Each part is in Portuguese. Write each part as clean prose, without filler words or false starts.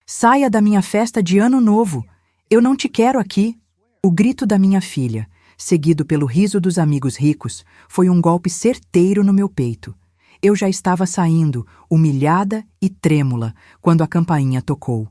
Saia da minha festa de Ano Novo! Eu não te quero aqui! O grito da minha filha, seguido pelo riso dos amigos ricos, foi um golpe certeiro no meu peito. Eu já estava saindo, humilhada e trêmula, quando a campainha tocou.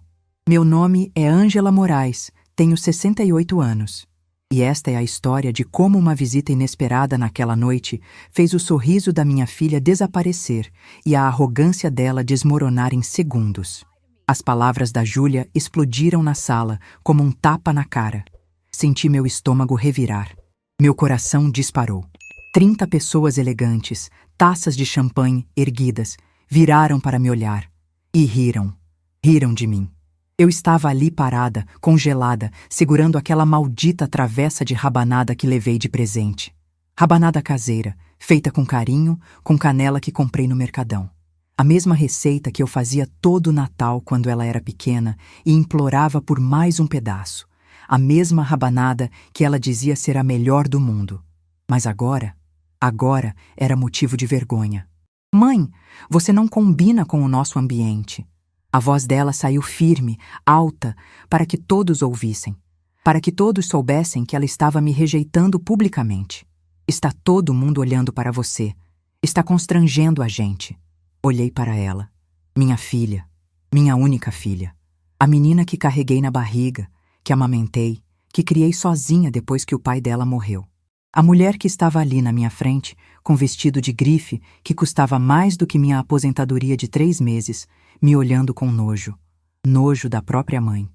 Meu nome é Ângela Moraes, tenho 68 anos. E esta é a história de como uma visita inesperada naquela noite fez o sorriso da minha filha desaparecer e a arrogância dela desmoronar em segundos. As palavras da Júlia explodiram na sala como um tapa na cara. Senti meu estômago revirar. Meu coração disparou. 30 pessoas elegantes, taças de champanhe erguidas, viraram para me olhar. E riram. Riram de mim. Eu estava ali parada, congelada, segurando aquela maldita travessa de rabanada que levei de presente. Rabanada caseira, feita com carinho, com canela que comprei no Mercadão. A mesma receita que eu fazia todo o Natal quando ela era pequena e implorava por mais um pedaço. A mesma rabanada que ela dizia ser a melhor do mundo. Mas agora era motivo de vergonha. Mãe, você não combina com o nosso ambiente. A voz dela saiu firme, alta, para que todos ouvissem. Para que todos soubessem que ela estava me rejeitando publicamente. Está todo mundo olhando para você. Está constrangendo a gente. Olhei para ela. Minha filha. Minha única filha. A menina que carreguei na barriga, que amamentei, que criei sozinha depois que o pai dela morreu. A mulher que estava ali na minha frente, com vestido de grife que custava mais do que minha aposentadoria de 3 meses, me olhando com nojo. Nojo da própria mãe.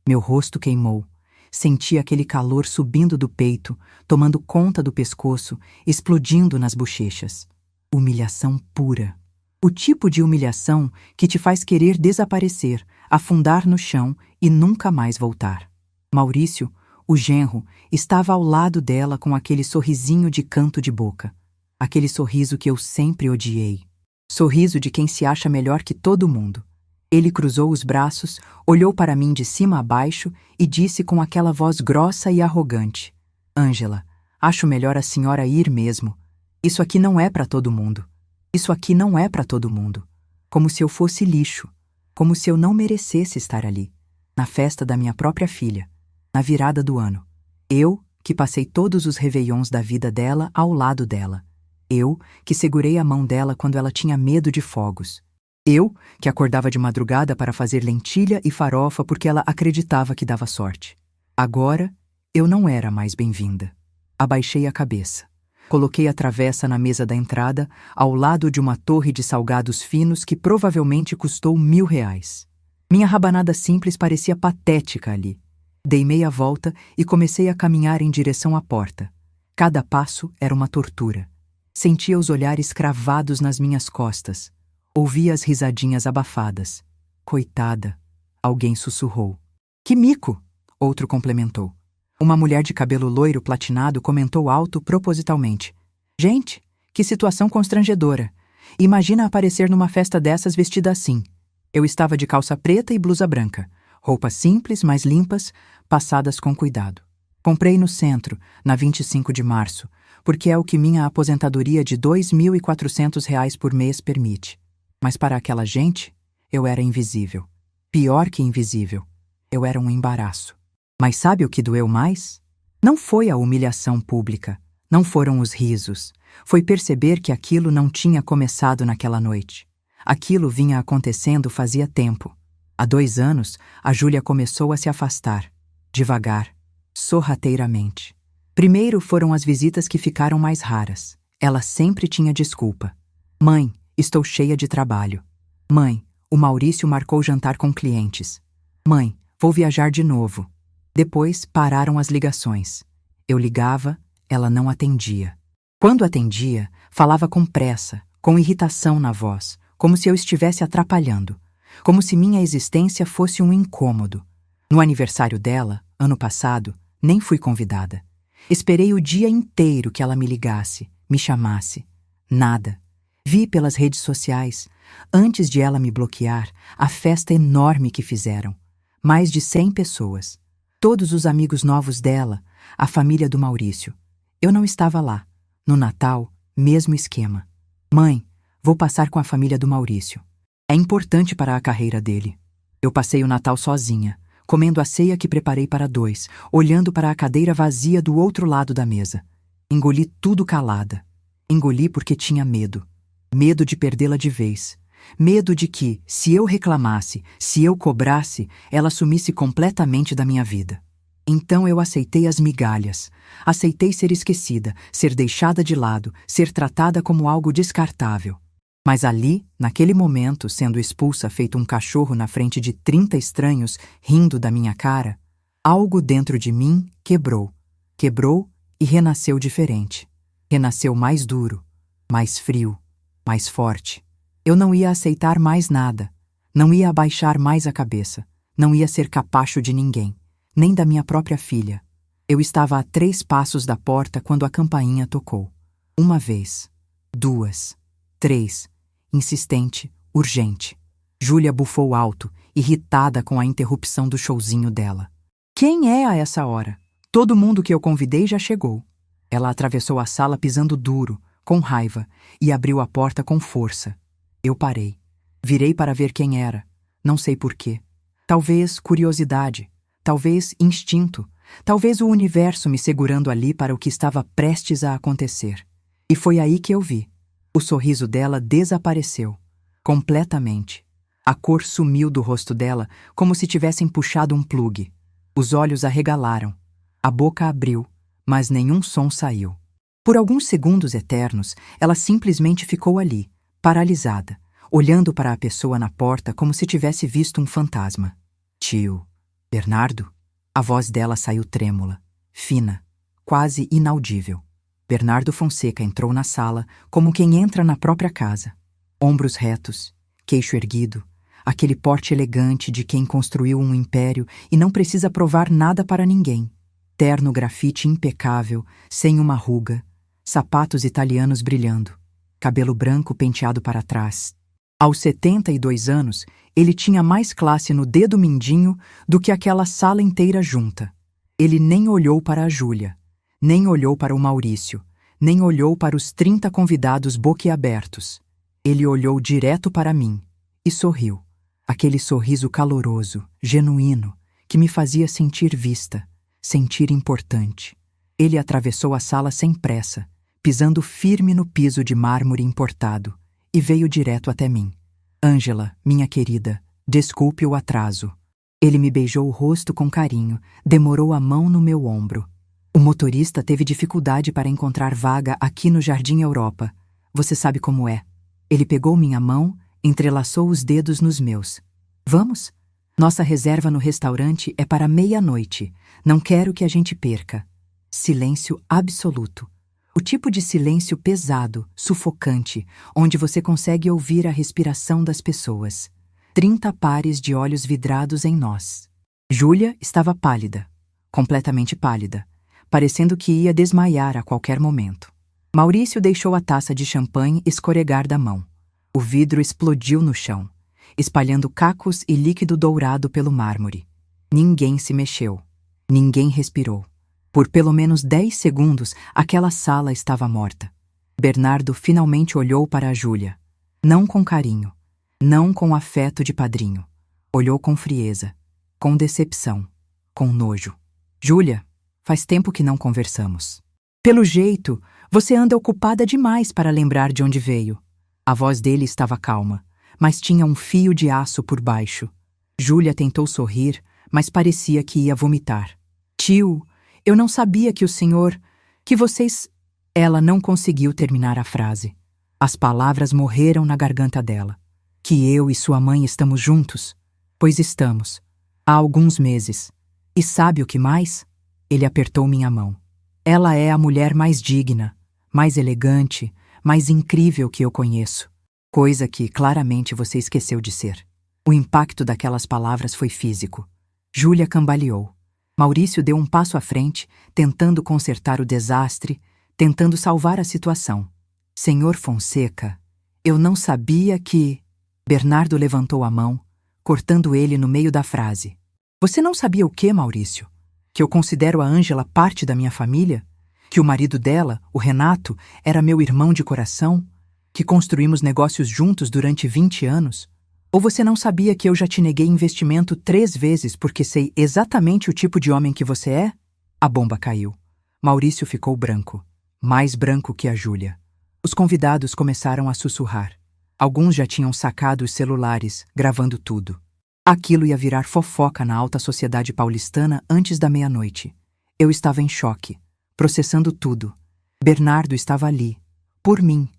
Meu rosto queimou. Senti aquele calor subindo do peito, tomando conta do pescoço, explodindo nas bochechas. Humilhação pura. O tipo de humilhação que te faz querer desaparecer, afundar no chão e nunca mais voltar. Maurício, o genro, estava ao lado dela com aquele sorrisinho de canto de boca. Aquele sorriso que eu sempre odiei. Sorriso de quem se acha melhor que todo mundo. Ele cruzou os braços, olhou para mim de cima a baixo e disse com aquela voz grossa e arrogante: Ângela, acho melhor a senhora ir mesmo. Isso aqui não é para todo mundo. Isso aqui não é para todo mundo. Como se eu fosse lixo. Como se eu não merecesse estar ali. Na festa da minha própria filha. Na virada do ano. Eu, que passei todos os réveillons da vida dela ao lado dela. Eu, que segurei a mão dela quando ela tinha medo de fogos. Eu, que acordava de madrugada para fazer lentilha e farofa porque ela acreditava que dava sorte. Agora, eu não era mais bem-vinda. Abaixei a cabeça. Coloquei a travessa na mesa da entrada, ao lado de uma torre de salgados finos que provavelmente custou R$1.000. Minha rabanada simples parecia patética ali. Dei meia volta e comecei a caminhar em direção à porta. Cada passo era uma tortura. Sentia os olhares cravados nas minhas costas. Ouvia as risadinhas abafadas. Coitada, alguém sussurrou. Que mico! Outro complementou. Uma mulher de cabelo loiro platinado comentou alto propositalmente. Gente, que situação constrangedora. Imagina aparecer numa festa dessas vestida assim. Eu estava de calça preta e blusa branca. Roupas simples, mas limpas, passadas com cuidado. Comprei no centro, na 25 de março, porque é o que minha aposentadoria de R$2.400 por mês permite. Mas para aquela gente, eu era invisível. Pior que invisível. Eu era um embaraço. Mas sabe o que doeu mais? Não foi a humilhação pública. Não foram os risos. Foi perceber que aquilo não tinha começado naquela noite. Aquilo vinha acontecendo fazia tempo. Há 2 anos, a Júlia começou a se afastar. Devagar. Sorrateiramente. Primeiro foram as visitas que ficaram mais raras. Ela sempre tinha desculpa. Mãe, estou cheia de trabalho. Mãe, o Maurício marcou jantar com clientes. Mãe, vou viajar de novo. Depois pararam as ligações. Eu ligava, ela não atendia. Quando atendia, falava com pressa, com irritação na voz, como se eu estivesse atrapalhando. Como se minha existência fosse um incômodo. No aniversário dela, ano passado, nem fui convidada. Esperei o dia inteiro que ela me ligasse, me chamasse. Nada. Vi pelas redes sociais, antes de ela me bloquear, a festa enorme que fizeram. Mais de 100 pessoas. Todos os amigos novos dela, a família do Maurício. Eu não estava lá. No Natal, mesmo esquema. Mãe, vou passar com a família do Maurício. É importante para a carreira dele. Eu passei o Natal sozinha, comendo a ceia que preparei para 2, olhando para a cadeira vazia do outro lado da mesa. Engoli tudo calada. Engoli porque tinha medo. Medo de perdê-la de vez. Medo de que, se eu reclamasse, se eu cobrasse, ela sumisse completamente da minha vida. Então eu aceitei as migalhas. Aceitei ser esquecida, ser deixada de lado, ser tratada como algo descartável. Mas ali, naquele momento, sendo expulsa feito um cachorro na frente de 30 estranhos, rindo da minha cara, algo dentro de mim quebrou. Quebrou e renasceu diferente. Renasceu mais duro, mais frio, mais forte. Eu não ia aceitar mais nada. Não ia abaixar mais a cabeça. Não ia ser capacho de ninguém, nem da minha própria filha. Eu estava a 3 passos da porta quando a campainha tocou. 1 vez, 2, 3, insistente, urgente. Júlia bufou alto, irritada com a interrupção do showzinho dela. Quem é a essa hora? Todo mundo que eu convidei já chegou. Ela atravessou a sala pisando duro, com raiva, e abriu a porta com força. Eu parei. Virei para ver quem era. Não sei porquê. Talvez curiosidade. Talvez instinto. Talvez o universo me segurando ali para o que estava prestes a acontecer. E foi aí que eu vi. O sorriso dela desapareceu. Completamente. A cor sumiu do rosto dela como se tivessem puxado um plugue. Os olhos arregalaram. A boca abriu, mas nenhum som saiu. Por alguns segundos eternos, ela simplesmente ficou ali, paralisada, olhando para a pessoa na porta como se tivesse visto um fantasma. Tio, Bernardo? A voz dela saiu trêmula, fina, quase inaudível. Bernardo Fonseca entrou na sala como quem entra na própria casa. Ombros retos, queixo erguido, aquele porte elegante de quem construiu um império e não precisa provar nada para ninguém. Terno grafite impecável, sem uma ruga, sapatos italianos brilhando, cabelo branco penteado para trás. Aos 72 anos, ele tinha mais classe no dedo mindinho do que aquela sala inteira junta. Ele nem olhou para a Júlia, nem olhou para o Maurício, nem olhou para os 30 convidados boquiabertos. Ele olhou direto para mim e sorriu. Aquele sorriso caloroso, genuíno, que me fazia sentir vista, sentir importante. Ele atravessou a sala sem pressa, pisando firme no piso de mármore importado, e veio direto até mim. Ângela, minha querida, desculpe o atraso. Ele me beijou o rosto com carinho, demorou a mão no meu ombro. O motorista teve dificuldade para encontrar vaga aqui no Jardim Europa. Você sabe como é. Ele pegou minha mão, entrelaçou os dedos nos meus. Vamos? Nossa reserva no restaurante é para 00:30. Não quero que a gente perca. Silêncio absoluto. O tipo de silêncio pesado, sufocante, onde você consegue ouvir a respiração das pessoas. 30 pares de olhos vidrados em nós. Júlia estava pálida, completamente pálida, parecendo que ia desmaiar a qualquer momento. Maurício deixou a taça de champanhe escorregar da mão. O vidro explodiu no chão, espalhando cacos e líquido dourado pelo mármore. Ninguém se mexeu. Ninguém respirou. Por pelo menos 10 segundos, aquela sala estava morta. Bernardo finalmente olhou para a Júlia. Não com carinho, não com afeto de padrinho. Olhou com frieza, com decepção, com nojo. Júlia, faz tempo que não conversamos. Pelo jeito, você anda ocupada demais para lembrar de onde veio. A voz dele estava calma, mas tinha um fio de aço por baixo. Júlia tentou sorrir, mas parecia que ia vomitar. Tio, eu não sabia que o senhor... que vocês... Ela não conseguiu terminar a frase. As palavras morreram na garganta dela. Que eu e sua mãe estamos juntos? Pois estamos. Há alguns meses. E sabe o que mais? Ele apertou minha mão. Ela é a mulher mais digna, mais elegante, mais incrível que eu conheço. Coisa que, claramente, você esqueceu de ser. O impacto daquelas palavras foi físico. Júlia cambaleou. Maurício deu um passo à frente, tentando consertar o desastre, tentando salvar a situação. Senhor Fonseca, eu não sabia que... Bernardo levantou a mão, cortando ele no meio da frase. Você não sabia o quê, Maurício? Que eu considero a Ângela parte da minha família? Que o marido dela, o Renato, era meu irmão de coração? Que construímos negócios juntos durante 20 anos? Ou você não sabia que eu já te neguei investimento 3 vezes porque sei exatamente o tipo de homem que você é? A bomba caiu. Maurício ficou branco. Mais branco que a Júlia. Os convidados começaram a sussurrar. Alguns já tinham sacado os celulares, gravando tudo. Aquilo ia virar fofoca na alta sociedade paulistana antes da meia-noite. Eu estava em choque, processando tudo. Bernardo estava ali, por mim,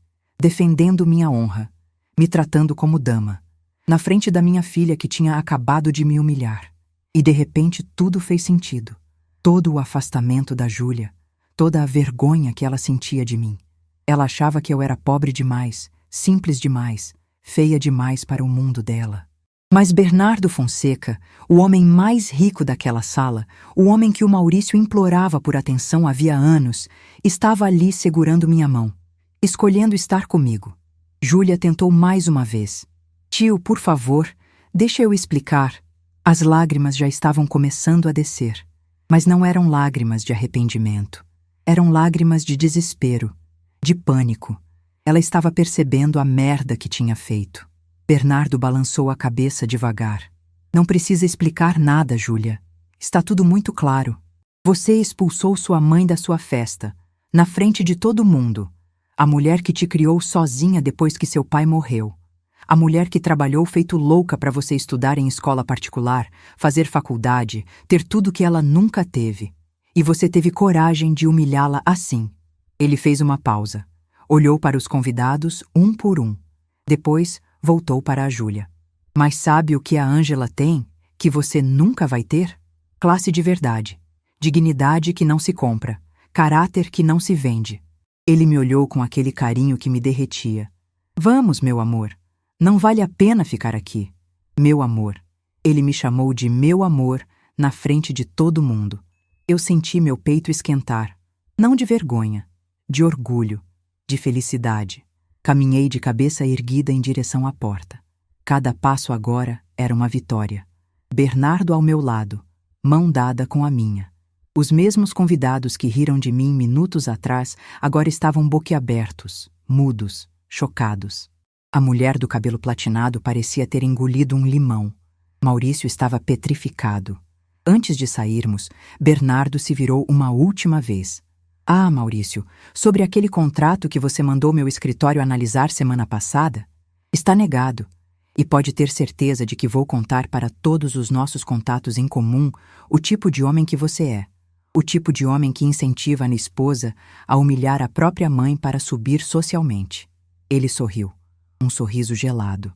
defendendo minha honra, me tratando como dama, na frente da minha filha que tinha acabado de me humilhar. E de repente tudo fez sentido. Todo o afastamento da Júlia, toda a vergonha que ela sentia de mim. Ela achava que eu era pobre demais, simples demais, feia demais para o mundo dela. Mas Bernardo Fonseca, o homem mais rico daquela sala, o homem que o Maurício implorava por atenção havia anos, estava ali segurando minha mão, escolhendo estar comigo. Júlia tentou mais uma vez. Tio, por favor, deixa eu explicar. As lágrimas já estavam começando a descer, mas não eram lágrimas de arrependimento. Eram lágrimas de desespero, de pânico. Ela estava percebendo a merda que tinha feito. Bernardo balançou a cabeça devagar. Não precisa explicar nada, Júlia. Está tudo muito claro. Você expulsou sua mãe da sua festa, na frente de todo mundo. A mulher que te criou sozinha depois que seu pai morreu. A mulher que trabalhou feito louca para você estudar em escola particular, fazer faculdade, ter tudo que ela nunca teve. E você teve coragem de humilhá-la assim. Ele fez uma pausa. Olhou para os convidados, um por um. Depois, voltou para a Júlia. Mas sabe o que a Ângela tem, que você nunca vai ter? Classe de verdade. Dignidade que não se compra. Caráter que não se vende. Ele me olhou com aquele carinho que me derretia. Vamos, meu amor. Não vale a pena ficar aqui. Meu amor. Ele me chamou de meu amor na frente de todo mundo. Eu senti meu peito esquentar. Não de vergonha, de orgulho, de felicidade. Caminhei de cabeça erguida em direção à porta. Cada passo agora era uma vitória. Bernardo ao meu lado, mão dada com a minha. Os mesmos convidados que riram de mim minutos atrás agora estavam boquiabertos, mudos, chocados. A mulher do cabelo platinado parecia ter engolido um limão. Maurício estava petrificado. Antes de sairmos, Bernardo se virou uma última vez. Ah, Maurício, sobre aquele contrato que você mandou meu escritório analisar semana passada? Está negado. E pode ter certeza de que vou contar para todos os nossos contatos em comum o tipo de homem que você é. O tipo de homem que incentiva a esposa a humilhar a própria mãe para subir socialmente. Ele sorriu. Um sorriso gelado.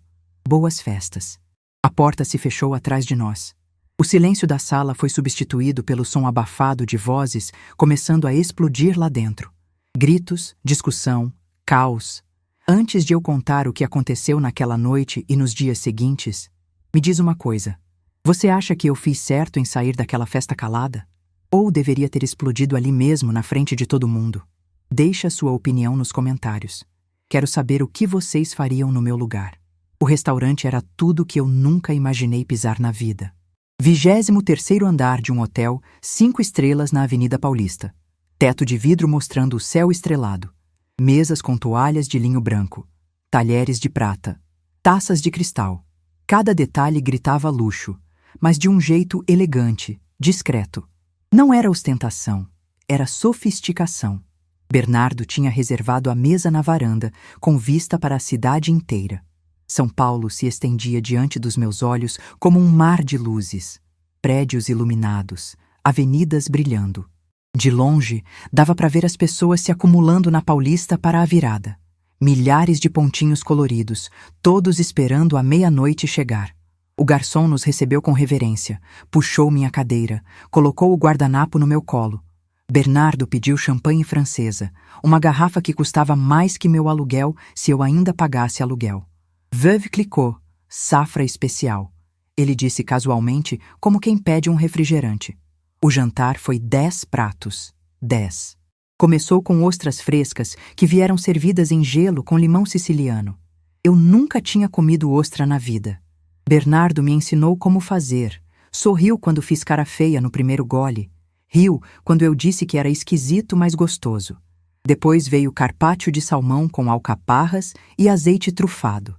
Boas festas. A porta se fechou atrás de nós. O silêncio da sala foi substituído pelo som abafado de vozes começando a explodir lá dentro. Gritos, discussão, caos. Antes de eu contar o que aconteceu naquela noite e nos dias seguintes, me diz uma coisa. Você acha que eu fiz certo em sair daquela festa calada? Ou deveria ter explodido ali mesmo na frente de todo mundo? Deixe a sua opinião nos comentários. Quero saber o que vocês fariam no meu lugar. O restaurante era tudo que eu nunca imaginei pisar na vida. 23º andar de um hotel, 5 estrelas na Avenida Paulista. Teto de vidro mostrando o céu estrelado. Mesas com toalhas de linho branco. Talheres de prata. Taças de cristal. Cada detalhe gritava luxo, mas de um jeito elegante, discreto. Não era ostentação, era sofisticação. Bernardo tinha reservado a mesa na varanda, com vista para a cidade inteira. São Paulo se estendia diante dos meus olhos como um mar de luzes. Prédios iluminados, avenidas brilhando. De longe, dava para ver as pessoas se acumulando na Paulista para a virada. Milhares de pontinhos coloridos, todos esperando a meia-noite chegar. O garçom nos recebeu com reverência, puxou minha cadeira, colocou o guardanapo no meu colo. Bernardo pediu champanhe francesa, uma garrafa que custava mais que meu aluguel se eu ainda pagasse aluguel. Veuve Clicquot, safra especial. Ele disse casualmente, como quem pede um refrigerante. O jantar foi 10 pratos. 10. Começou com ostras frescas que vieram servidas em gelo com limão siciliano. Eu nunca tinha comido ostra na vida. Bernardo me ensinou como fazer. Sorriu quando fiz cara feia no primeiro gole. Riu quando eu disse que era esquisito, mas gostoso. Depois veio carpaccio de salmão com alcaparras e azeite trufado.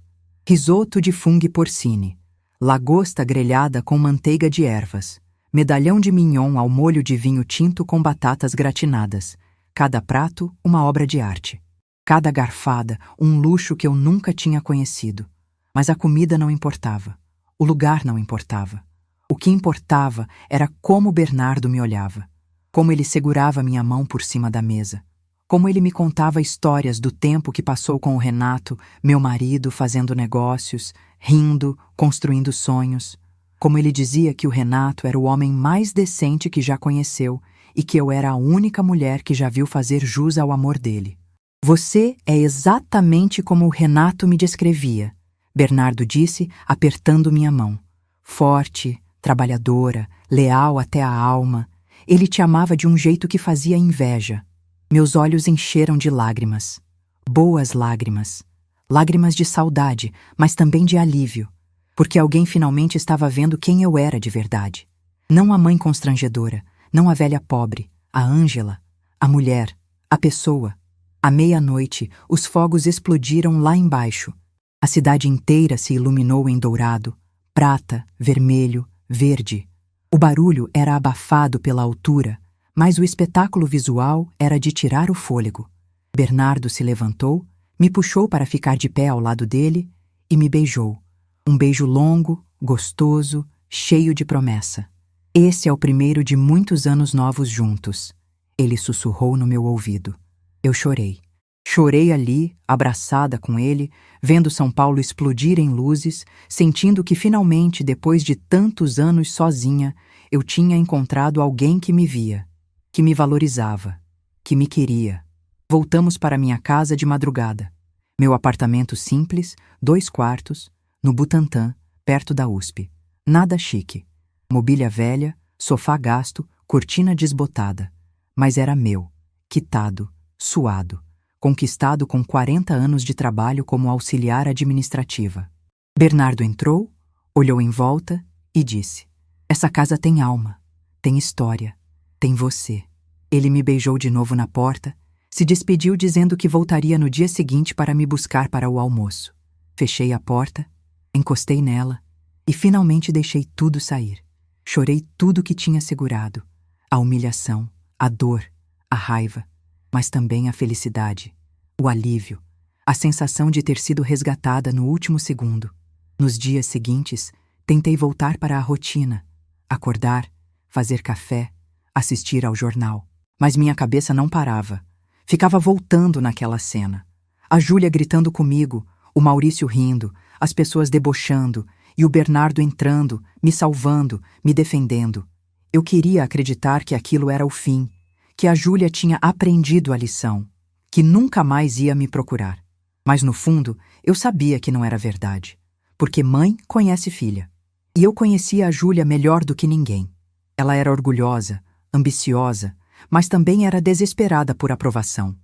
risoto de fungo porcine, lagosta grelhada com manteiga de ervas, medalhão de mignon ao molho de vinho tinto com batatas gratinadas, cada prato uma obra de arte. Cada garfada um luxo que eu nunca tinha conhecido. Mas a comida não importava, o lugar não importava. O que importava era como Bernardo me olhava, como ele segurava minha mão por cima da mesa, como ele me contava histórias do tempo que passou com o Renato, meu marido, fazendo negócios, rindo, construindo sonhos, como ele dizia que o Renato era o homem mais decente que já conheceu e que eu era a única mulher que já viu fazer jus ao amor dele. Você é exatamente como o Renato me descrevia, Bernardo disse, apertando minha mão. Forte, trabalhadora, leal até a alma. Ele te amava de um jeito que fazia inveja. Meus olhos encheram de lágrimas. Boas lágrimas. Lágrimas de saudade, mas também de alívio. Porque alguém finalmente estava vendo quem eu era de verdade. Não a mãe constrangedora, não a velha pobre, a Ângela, a mulher, a pessoa. À meia-noite, os fogos explodiram lá embaixo. A cidade inteira se iluminou em dourado, prata, vermelho, verde. O barulho era abafado pela altura, mas o espetáculo visual era de tirar o fôlego. Bernardo se levantou, me puxou para ficar de pé ao lado dele e me beijou. Um beijo longo, gostoso, cheio de promessa. Esse é o primeiro de muitos anos novos juntos. Ele sussurrou no meu ouvido. Eu chorei. Chorei ali, abraçada com ele, vendo São Paulo explodir em luzes, sentindo que finalmente, depois de tantos anos sozinha, eu tinha encontrado alguém que me via, que me valorizava, que me queria. Voltamos para minha casa de madrugada. Meu apartamento simples, 2 quartos, no Butantã, perto da USP. Nada chique. Mobília velha, sofá gasto, cortina desbotada. Mas era meu, quitado, suado, conquistado com 40 anos de trabalho como auxiliar administrativa. Bernardo entrou, olhou em volta e disse: "Essa casa tem alma, tem história, tem você." Ele me beijou de novo na porta, se despediu dizendo que voltaria no dia seguinte para me buscar para o almoço. Fechei a porta, encostei nela e finalmente deixei tudo sair. Chorei tudo que tinha segurado, a humilhação, a dor, a raiva, mas também a felicidade, o alívio, a sensação de ter sido resgatada no último segundo. Nos dias seguintes, tentei voltar para a rotina, acordar, fazer café, assistir ao jornal. Mas minha cabeça não parava. Ficava voltando naquela cena. A Júlia gritando comigo, o Maurício rindo, as pessoas debochando e o Bernardo entrando, me salvando, me defendendo. Eu queria acreditar que aquilo era o fim, que a Júlia tinha aprendido a lição, que nunca mais ia me procurar. Mas no fundo, eu sabia que não era verdade, porque mãe conhece filha. E eu conhecia a Júlia melhor do que ninguém. Ela era orgulhosa, ambiciosa, mas também era desesperada por aprovação.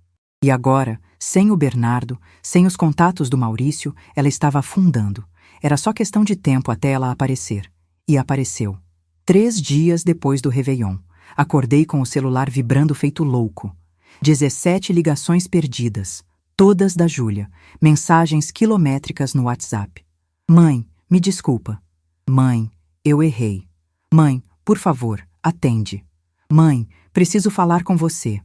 E agora, sem o Bernardo, sem os contatos do Maurício, ela estava afundando. Era só questão de tempo até ela aparecer. E apareceu. 3 dias depois do Réveillon. Acordei com o celular vibrando feito louco. 17 ligações perdidas, todas da Júlia, mensagens quilométricas no WhatsApp. "Mãe, me desculpa." "Mãe, eu errei." "Mãe, por favor, atende." "Mãe, preciso falar com você."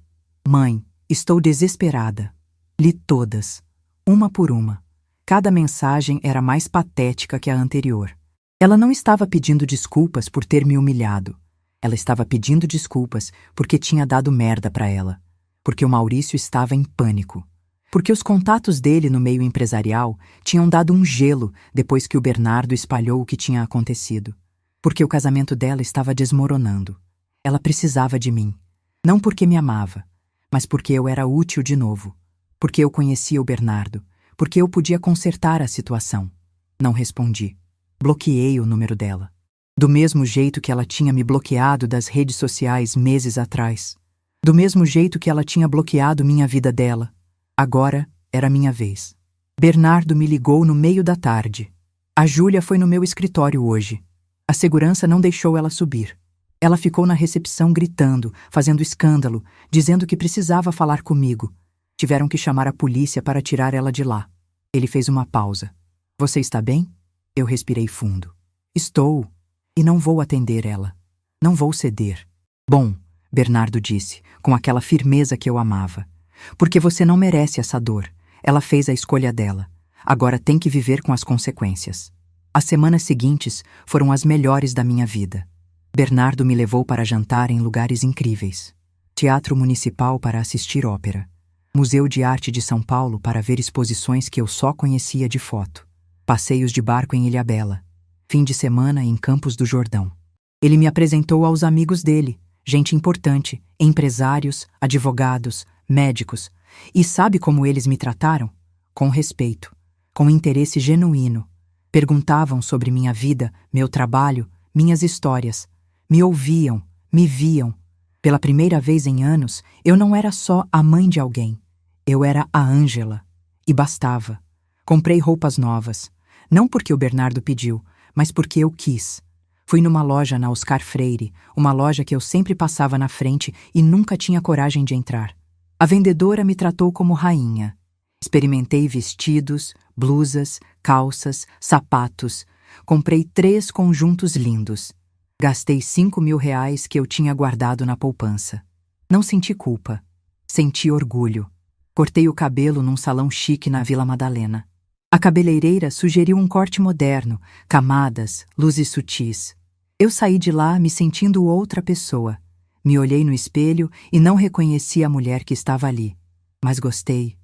"Mãe, estou desesperada." Li todas, uma por uma. Cada mensagem era mais patética que a anterior. Ela não estava pedindo desculpas por ter me humilhado. Ela estava pedindo desculpas porque tinha dado merda para ela. Porque o Maurício estava em pânico. Porque os contatos dele no meio empresarial tinham dado um gelo depois que o Bernardo espalhou o que tinha acontecido. Porque o casamento dela estava desmoronando. Ela precisava de mim. Não porque me amava, mas porque eu era útil de novo. Porque eu conhecia o Bernardo. Porque eu podia consertar a situação. Não respondi. Bloqueei o número dela. Do mesmo jeito que ela tinha me bloqueado das redes sociais meses atrás. Do mesmo jeito que ela tinha bloqueado minha vida dela. Agora era minha vez. Bernardo me ligou no meio da tarde. A Júlia foi no meu escritório hoje. A segurança não deixou ela subir. Ela ficou na recepção gritando, fazendo escândalo, dizendo que precisava falar comigo. Tiveram que chamar a polícia para tirar ela de lá. Ele fez uma pausa. Você está bem? Eu respirei fundo. Estou. E não vou atender ela. Não vou ceder. Bom, Bernardo disse, com aquela firmeza que eu amava. Porque você não merece essa dor. Ela fez a escolha dela. Agora tem que viver com as consequências. As semanas seguintes foram as melhores da minha vida. Bernardo me levou para jantar em lugares incríveis. Teatro Municipal para assistir ópera. Museu de Arte de São Paulo para ver exposições que eu só conhecia de foto. Passeios de barco em Ilhabela. Fim de semana em Campos do Jordão. Ele me apresentou aos amigos dele, gente importante, empresários, advogados, médicos. E sabe como eles me trataram? Com respeito, com interesse genuíno. Perguntavam sobre minha vida, meu trabalho, minhas histórias. Me ouviam, me viam. Pela primeira vez em anos, eu não era só a mãe de alguém. Eu era a Ângela. E bastava. Comprei roupas novas. Não porque o Bernardo pediu, mas porque eu quis. Fui numa loja na Oscar Freire, uma loja que eu sempre passava na frente e nunca tinha coragem de entrar. A vendedora me tratou como rainha. Experimentei vestidos, blusas, calças, sapatos. Comprei 3 conjuntos lindos. Gastei R$ 5.000 que eu tinha guardado na poupança. Não senti culpa. Senti orgulho. Cortei o cabelo num salão chique na Vila Madalena. A cabeleireira sugeriu um corte moderno, camadas, luzes sutis. Eu saí de lá me sentindo outra pessoa. Me olhei no espelho e não reconheci a mulher que estava ali. Mas gostei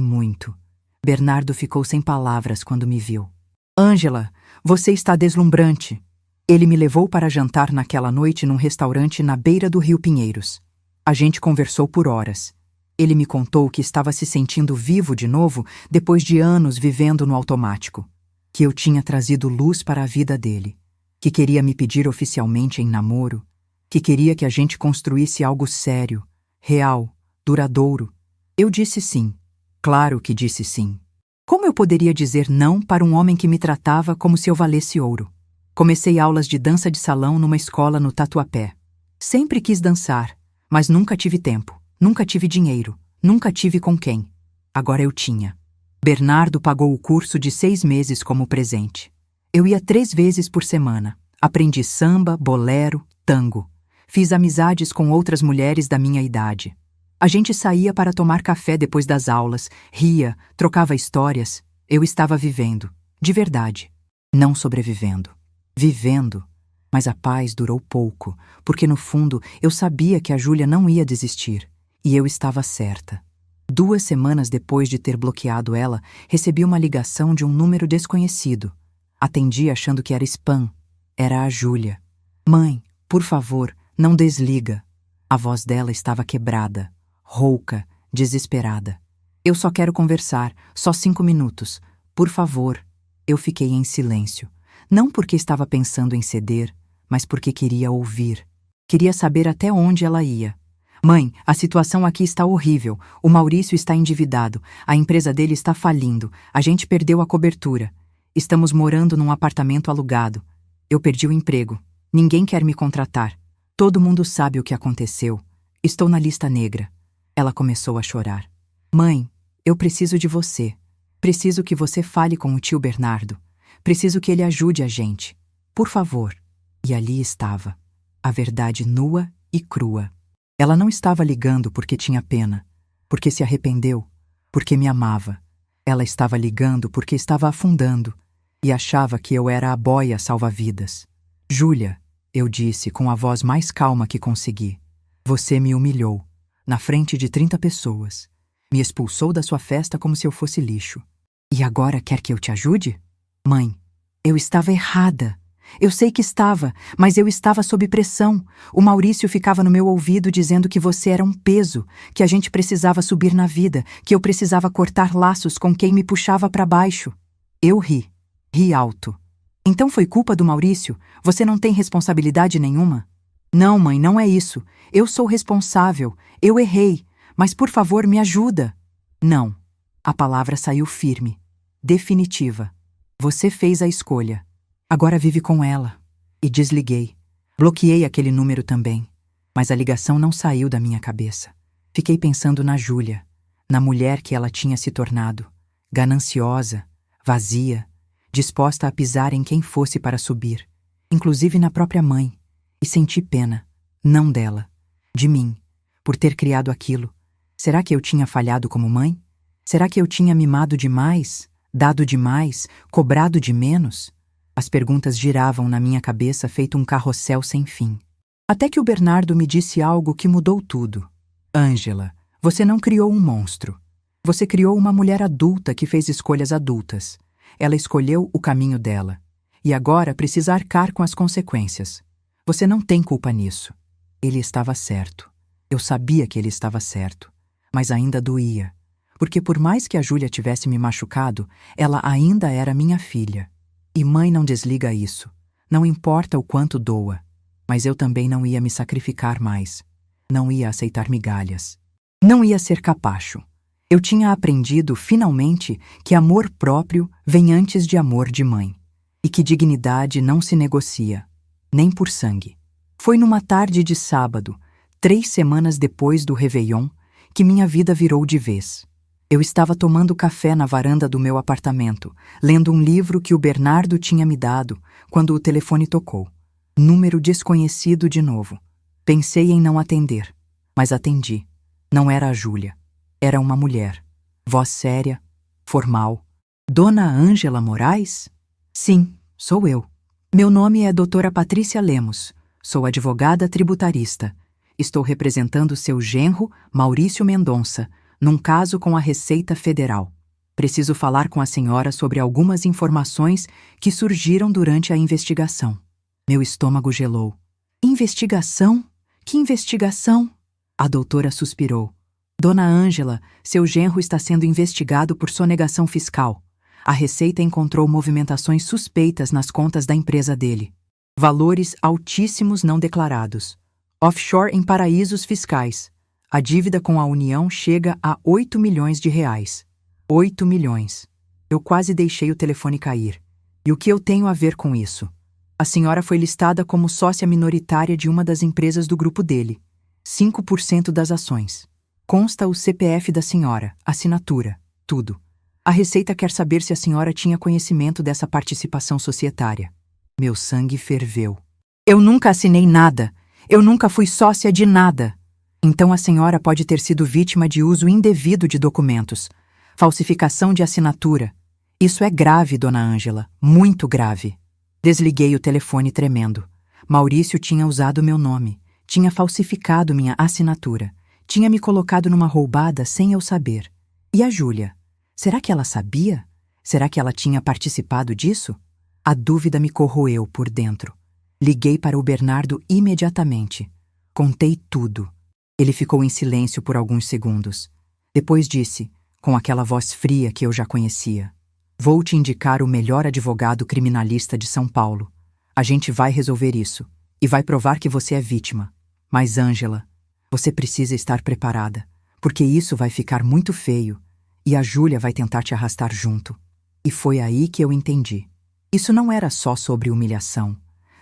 muito. Bernardo ficou sem palavras quando me viu. Ângela, você está deslumbrante. Ele me levou para jantar naquela noite num restaurante na beira do Rio Pinheiros. A gente conversou por horas. Ele me contou que estava se sentindo vivo de novo depois de anos vivendo no automático. Que eu tinha trazido luz para a vida dele. Que queria me pedir oficialmente em namoro. Que queria que a gente construísse algo sério, real, duradouro. Eu disse sim. Claro que disse sim. Como eu poderia dizer não para um homem que me tratava como se eu valesse ouro? Comecei aulas de dança de salão numa escola no Tatuapé. Sempre quis dançar, mas nunca tive tempo, nunca tive dinheiro, nunca tive com quem. Agora eu tinha. Bernardo pagou o curso de 6 meses como presente. Eu ia 3 vezes por semana. Aprendi samba, bolero, tango. Fiz amizades com outras mulheres da minha idade. A gente saía para tomar café depois das aulas, ria, trocava histórias. Eu estava vivendo, de verdade, não sobrevivendo. Vivendo, mas a paz durou pouco, porque no fundo eu sabia que a Júlia não ia desistir, e eu estava certa. 2 semanas depois de ter bloqueado ela, recebi uma ligação de um número desconhecido. Atendi achando que era spam. Era a Júlia. Mãe, por favor, não desliga. A voz dela estava quebrada, rouca, desesperada. Eu só quero conversar, só 5 minutos. Por favor. Eu fiquei em silêncio. Não porque estava pensando em ceder, mas porque queria ouvir. Queria saber até onde ela ia. Mãe, a situação aqui está horrível. O Maurício está endividado. A empresa dele está falindo. A gente perdeu a cobertura. Estamos morando num apartamento alugado. Eu perdi o emprego. Ninguém quer me contratar. Todo mundo sabe o que aconteceu. Estou na lista negra. Ela começou a chorar. Mãe, eu preciso de você. Preciso que você fale com o tio Bernardo. Preciso que ele ajude a gente. Por favor. E ali estava. A verdade nua e crua. Ela não estava ligando porque tinha pena, porque se arrependeu, porque me amava. Ela estava ligando porque estava afundando e achava que eu era a boia salva-vidas. Júlia, eu disse com a voz mais calma que consegui. Você me humilhou, na frente de 30 pessoas. Me expulsou da sua festa como se eu fosse lixo. E agora quer que eu te ajude? Mãe, eu estava errada. Eu sei que estava, mas eu estava sob pressão. O Maurício ficava no meu ouvido dizendo que você era um peso, que a gente precisava subir na vida, que eu precisava cortar laços com quem me puxava para baixo. Eu ri alto. Então foi culpa do Maurício? Você não tem responsabilidade nenhuma? Não, mãe, não é isso. Eu sou responsável. Eu errei. Mas por favor, me ajuda. Não. A palavra saiu firme, definitiva. Você fez a escolha. Agora vive com ela. E desliguei. Bloqueei aquele número também. Mas a ligação não saiu da minha cabeça. Fiquei pensando na Júlia, na mulher que ela tinha se tornado. Gananciosa, vazia, disposta a pisar em quem fosse para subir, inclusive na própria mãe, e senti pena, não dela, de mim, por ter criado aquilo. Será que eu tinha falhado como mãe? Será que eu tinha mimado demais, dado demais, cobrado de menos? As perguntas giravam na minha cabeça feito um carrossel sem fim. Até que o Bernardo me disse algo que mudou tudo. Ângela, você não criou um monstro. Você criou uma mulher adulta que fez escolhas adultas. Ela escolheu o caminho dela. E agora precisa arcar com as consequências. Você não tem culpa nisso. Ele estava certo. Eu sabia que ele estava certo. Mas ainda doía. Porque por mais que a Júlia tivesse me machucado, ela ainda era minha filha. E mãe não desliga isso. Não importa o quanto doa. Mas eu também não ia me sacrificar mais. Não ia aceitar migalhas. Não ia ser capacho. Eu tinha aprendido, finalmente, que amor próprio vem antes de amor de mãe. E que dignidade não se negocia, nem por sangue. Foi numa tarde de sábado, 3 semanas depois do Réveillon, que minha vida virou de vez. Eu estava tomando café na varanda do meu apartamento, lendo um livro que o Bernardo tinha me dado, quando o telefone tocou. Número desconhecido de novo. Pensei em não atender, mas atendi. Não era a Júlia. Era uma mulher. Voz séria, formal. Dona Ângela Moraes? Sim, sou eu. Meu nome é doutora Patrícia Lemos. Sou advogada tributarista. Estou representando seu genro, Maurício Mendonça, num caso com a Receita Federal. Preciso falar com a senhora sobre algumas informações que surgiram durante a investigação. Meu estômago gelou. Investigação? Que investigação? A doutora suspirou. Dona Ângela, seu genro está sendo investigado por sonegação fiscal. A Receita encontrou movimentações suspeitas nas contas da empresa dele. Valores altíssimos não declarados. Offshore em paraísos fiscais. A dívida com a União chega a 8 milhões de reais. 8 milhões. Eu quase deixei o telefone cair. E o que eu tenho a ver com isso? A senhora foi listada como sócia minoritária de uma das empresas do grupo dele. 5% das ações. Consta o CPF da senhora, assinatura, tudo. A Receita quer saber se a senhora tinha conhecimento dessa participação societária. Meu sangue ferveu. Eu nunca assinei nada. Eu nunca fui sócia de nada. Então a senhora pode ter sido vítima de uso indevido de documentos. Falsificação de assinatura. Isso é grave, dona Ângela. Muito grave. Desliguei o telefone tremendo. Maurício tinha usado meu nome. Tinha falsificado minha assinatura. Tinha me colocado numa roubada sem eu saber. E a Júlia? Será que ela sabia? Será que ela tinha participado disso? A dúvida me corroeu por dentro. Liguei para o Bernardo imediatamente. Contei tudo. Ele ficou em silêncio por alguns segundos. Depois disse, com aquela voz fria que eu já conhecia: Vou te indicar o melhor advogado criminalista de São Paulo. A gente vai resolver isso e vai provar que você é vítima. Mas, Ângela, você precisa estar preparada, porque isso vai ficar muito feio e a Júlia vai tentar te arrastar junto. E foi aí que eu entendi. Isso não era só sobre humilhação,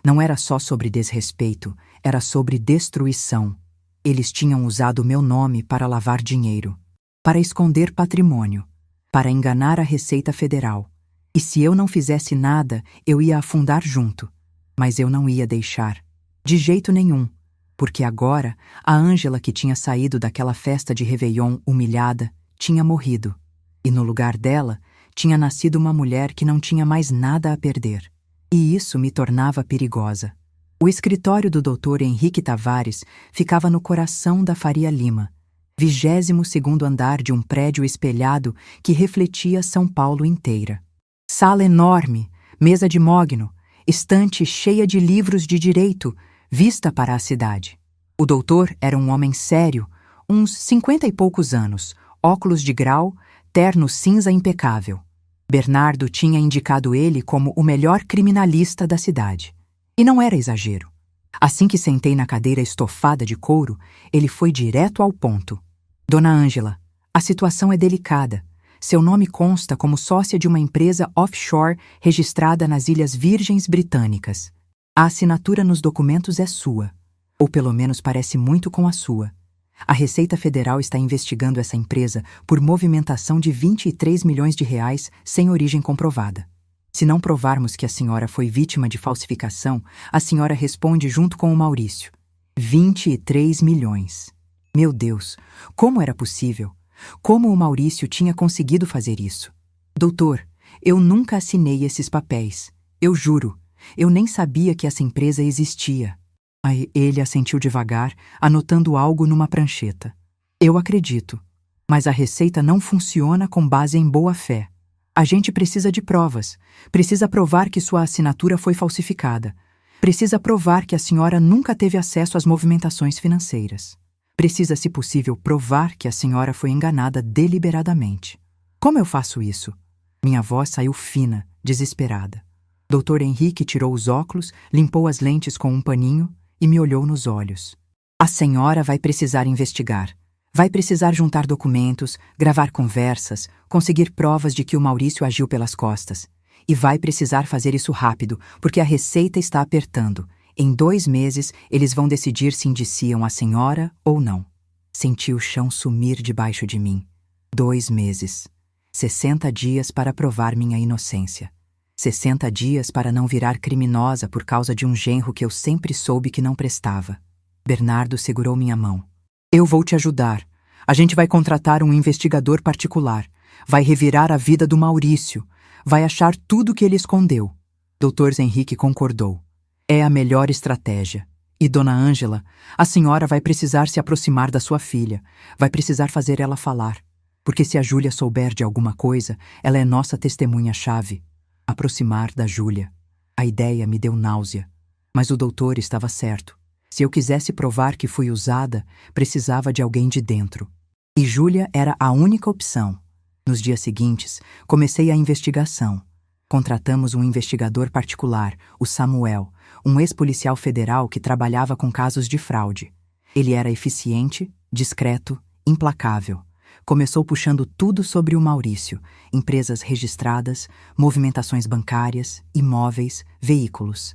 não era só sobre desrespeito, era sobre destruição. Eles tinham usado meu nome para lavar dinheiro, para esconder patrimônio, para enganar a Receita Federal. E se eu não fizesse nada, eu ia afundar junto. Mas eu não ia deixar. De jeito nenhum. Porque agora, a Ângela que tinha saído daquela festa de Réveillon humilhada, tinha morrido. E no lugar dela, tinha nascido uma mulher que não tinha mais nada a perder. E isso me tornava perigosa. O escritório do Dr. Henrique Tavares ficava no coração da Faria Lima, 22º andar de um prédio espelhado que refletia São Paulo inteira. Sala enorme, mesa de mogno, estante cheia de livros de direito, vista para a cidade. O doutor era um homem sério, uns 50 e poucos anos, óculos de grau, terno cinza impecável. Bernardo tinha indicado ele como o melhor criminalista da cidade. E não era exagero. Assim que sentei na cadeira estofada de couro, ele foi direto ao ponto. Dona Ângela, a situação é delicada. Seu nome consta como sócia de uma empresa offshore registrada nas Ilhas Virgens Britânicas. A assinatura nos documentos é sua, ou pelo menos parece muito com a sua. A Receita Federal está investigando essa empresa por movimentação de 23 milhões de reais sem origem comprovada. Se não provarmos que a senhora foi vítima de falsificação, a senhora responde junto com o Maurício. 23 milhões. Meu Deus, como era possível? Como o Maurício tinha conseguido fazer isso? Doutor, eu nunca assinei esses papéis. Eu juro. Eu nem sabia que essa empresa existia. Aí ele assentiu devagar, anotando algo numa prancheta. Eu acredito. Mas a receita não funciona com base em boa-fé. A gente precisa de provas. Precisa provar que sua assinatura foi falsificada. Precisa provar que a senhora nunca teve acesso às movimentações financeiras. Precisa, se possível, provar que a senhora foi enganada deliberadamente. Como eu faço isso? Minha voz saiu fina, desesperada. Dr. Henrique tirou os óculos, limpou as lentes com um paninho e me olhou nos olhos. A senhora vai precisar investigar. Vai precisar juntar documentos, gravar conversas, conseguir provas de que o Maurício agiu pelas costas. E vai precisar fazer isso rápido, porque a receita está apertando. Em 2 meses, eles vão decidir se indiciam a senhora ou não. Senti o chão sumir debaixo de mim. 2 meses. 60 dias para provar minha inocência. 60 dias para não virar criminosa por causa de um genro que eu sempre soube que não prestava. Bernardo segurou minha mão. Eu vou te ajudar. A gente vai contratar um investigador particular. Vai revirar a vida do Maurício. Vai achar tudo que ele escondeu. Dr. Henrique concordou. É a melhor estratégia. E, Dona Ângela, a senhora vai precisar se aproximar da sua filha. Vai precisar fazer ela falar. Porque se a Júlia souber de alguma coisa, ela é nossa testemunha-chave. Aproximar da Júlia. A ideia me deu náusea. Mas o doutor estava certo. Se eu quisesse provar que fui usada, precisava de alguém de dentro. E Júlia era a única opção. Nos dias seguintes, comecei a investigação. Contratamos um investigador particular, o Samuel, um ex-policial federal que trabalhava com casos de fraude. Ele era eficiente, discreto, implacável. Começou puxando tudo sobre o Maurício: empresas registradas, movimentações bancárias, imóveis, veículos.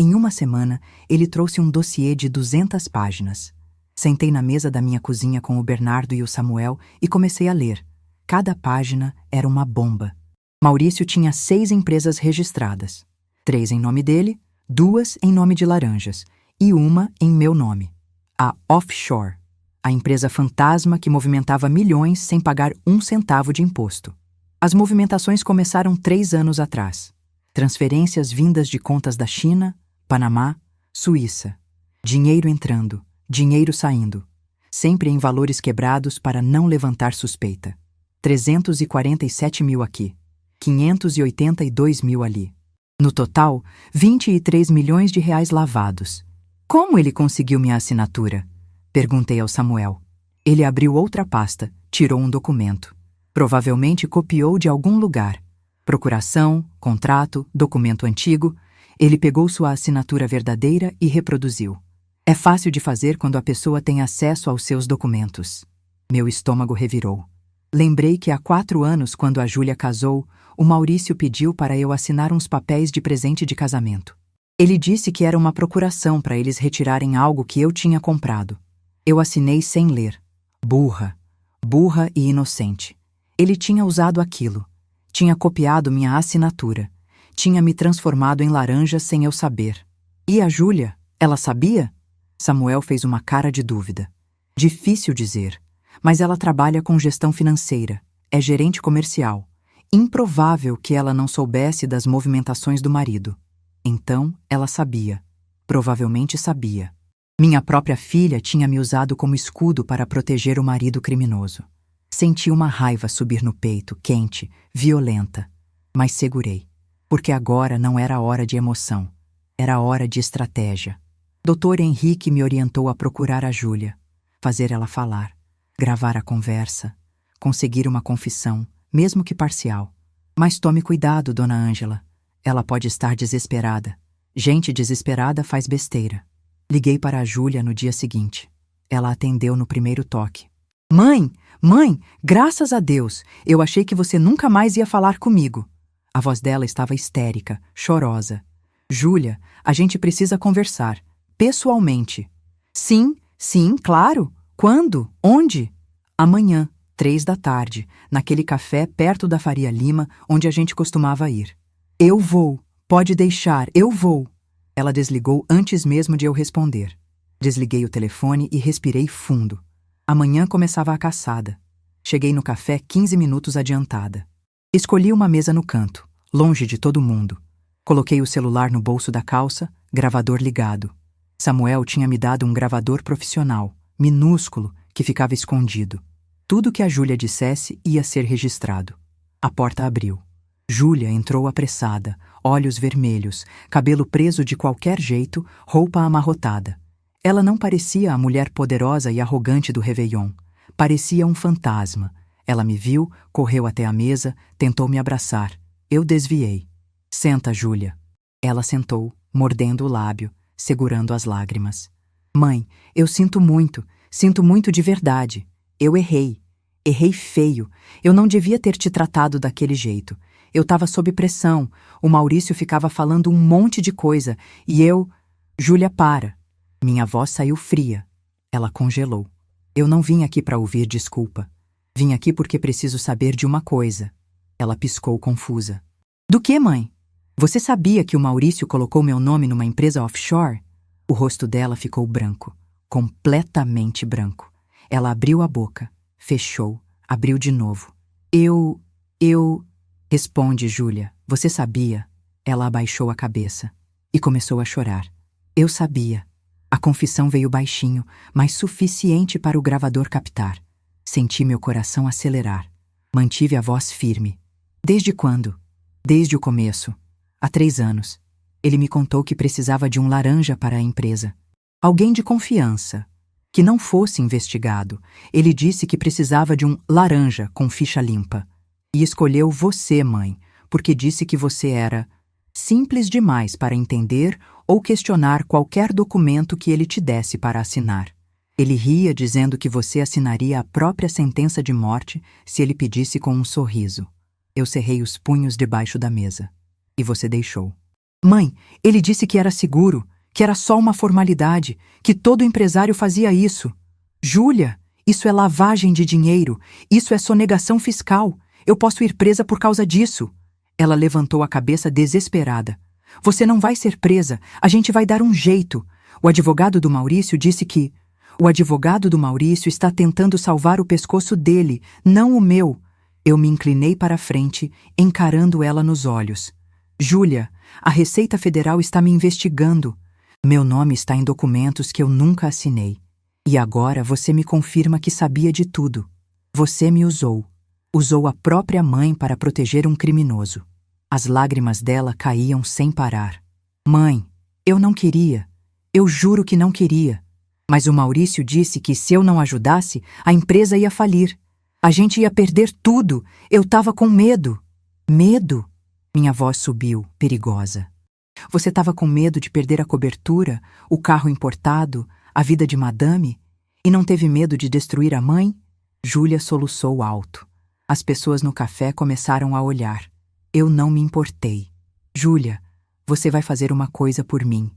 Em 1 semana, ele trouxe um dossiê de 200 páginas. Sentei na mesa da minha cozinha com o Bernardo e o Samuel e comecei a ler. Cada página era uma bomba. Maurício tinha 6 empresas registradas. 3 em nome dele, 2 em nome de Laranjas e 1 em meu nome. A Offshore, a empresa fantasma que movimentava milhões sem pagar 1 centavo de imposto. As movimentações começaram 3 anos atrás. Transferências vindas de contas da China, Panamá, Suíça. Dinheiro entrando, dinheiro saindo. Sempre em valores quebrados para não levantar suspeita. 347 mil aqui. 582 mil ali. No total, 23 milhões de reais lavados. Como ele conseguiu minha assinatura? Perguntei ao Samuel. Ele abriu outra pasta, tirou um documento. Provavelmente copiou de algum lugar. Procuração, contrato, documento antigo. Ele pegou sua assinatura verdadeira e reproduziu. É fácil de fazer quando a pessoa tem acesso aos seus documentos. Meu estômago revirou. Lembrei que há 4 anos, quando a Júlia casou, o Maurício pediu para eu assinar uns papéis de presente de casamento. Ele disse que era uma procuração para eles retirarem algo que eu tinha comprado. Eu assinei sem ler. Burra. Burra e inocente. Ele tinha usado aquilo. Tinha copiado minha assinatura. Tinha me transformado em laranja sem eu saber. E a Júlia? Ela sabia? Samuel fez uma cara de dúvida. Difícil dizer. Mas ela trabalha com gestão financeira. É gerente comercial. Improvável que ela não soubesse das movimentações do marido. Então, ela sabia. Provavelmente sabia. Minha própria filha tinha me usado como escudo para proteger o marido criminoso. Senti uma raiva subir no peito, quente, violenta. Mas segurei. Porque agora não era hora de emoção. Era hora de estratégia. Dr. Henrique me orientou a procurar a Júlia. Fazer ela falar. Gravar a conversa. Conseguir uma confissão, mesmo que parcial. Mas tome cuidado, Dona Ângela. Ela pode estar desesperada. Gente desesperada faz besteira. Liguei para a Júlia no dia seguinte. Ela atendeu no primeiro toque. Mãe! Mãe! Graças a Deus! Eu achei que você nunca mais ia falar comigo. A voz dela estava histérica, chorosa. Júlia, a gente precisa conversar. Pessoalmente. Sim, claro. Quando? Onde? Amanhã, 3 da tarde, naquele café perto da Faria Lima, onde a gente costumava ir. Eu vou. Pode deixar, eu vou. Ela desligou antes mesmo de eu responder. Desliguei o telefone e respirei fundo. Amanhã começava a caçada. Cheguei no café 15 minutos adiantada. Escolhi uma mesa no canto, longe de todo mundo. Coloquei o celular no bolso da calça, gravador ligado. Samuel tinha me dado um gravador profissional, minúsculo, que ficava escondido. Tudo que a Júlia dissesse ia ser registrado. A porta abriu. Júlia entrou apressada, olhos vermelhos, cabelo preso de qualquer jeito, roupa amarrotada. Ela não parecia a mulher poderosa e arrogante do Réveillon. Parecia um fantasma. Ela me viu, correu até a mesa, tentou me abraçar. Eu desviei. Senta, Júlia. Ela sentou, mordendo o lábio, segurando as lágrimas. Mãe, eu sinto muito de verdade. Eu errei. Errei feio. Eu não devia ter te tratado daquele jeito. Eu estava sob pressão. O Maurício ficava falando um monte de coisa. E eu... Júlia, para. Minha voz saiu fria. Ela congelou. Eu não vim aqui para ouvir desculpa. Vim aqui porque preciso saber de uma coisa. Ela piscou confusa. Do que, mãe? Você sabia que o Maurício colocou meu nome numa empresa offshore? O rosto dela ficou branco. Completamente branco. Ela abriu a boca. Fechou. Abriu de novo. Eu... Responde, Júlia. Você sabia? Ela abaixou a cabeça e começou a chorar. Eu sabia. A confissão veio baixinho, mas suficiente para o gravador captar. Senti meu coração acelerar. Mantive a voz firme. Desde quando? Desde o começo. Há 3 anos. Ele me contou que precisava de um laranja para a empresa. Alguém de confiança. Que não fosse investigado. Ele disse que precisava de um laranja com ficha limpa. E escolheu você, mãe, porque disse que você era simples demais para entender ou questionar qualquer documento que ele te desse para assinar. Ele ria dizendo que você assinaria a própria sentença de morte se ele pedisse com um sorriso. Eu cerrei os punhos debaixo da mesa. E você deixou. Mãe, ele disse que era seguro, que era só uma formalidade, que todo empresário fazia isso. Júlia, isso é lavagem de dinheiro, isso é sonegação fiscal. Eu posso ir presa por causa disso. Ela levantou a cabeça desesperada. Você não vai ser presa, a gente vai dar um jeito. O advogado do Maurício disse que... O advogado do Maurício está tentando salvar o pescoço dele, não o meu. Eu me inclinei para a frente, encarando ela nos olhos. Júlia, a Receita Federal está me investigando. Meu nome está em documentos que eu nunca assinei. E agora você me confirma que sabia de tudo. Você me usou. Usou a própria mãe para proteger um criminoso. As lágrimas dela caíam sem parar. Mãe, eu não queria. Eu juro que não queria. Mas o Maurício disse que se eu não ajudasse, a empresa ia falir. A gente ia perder tudo. Eu estava com medo. Medo? Minha voz subiu, perigosa. Você estava com medo de perder a cobertura, o carro importado, a vida de madame? E não teve medo de destruir a mãe? Júlia soluçou alto. As pessoas no café começaram a olhar. Eu não me importei. Júlia, você vai fazer uma coisa por mim.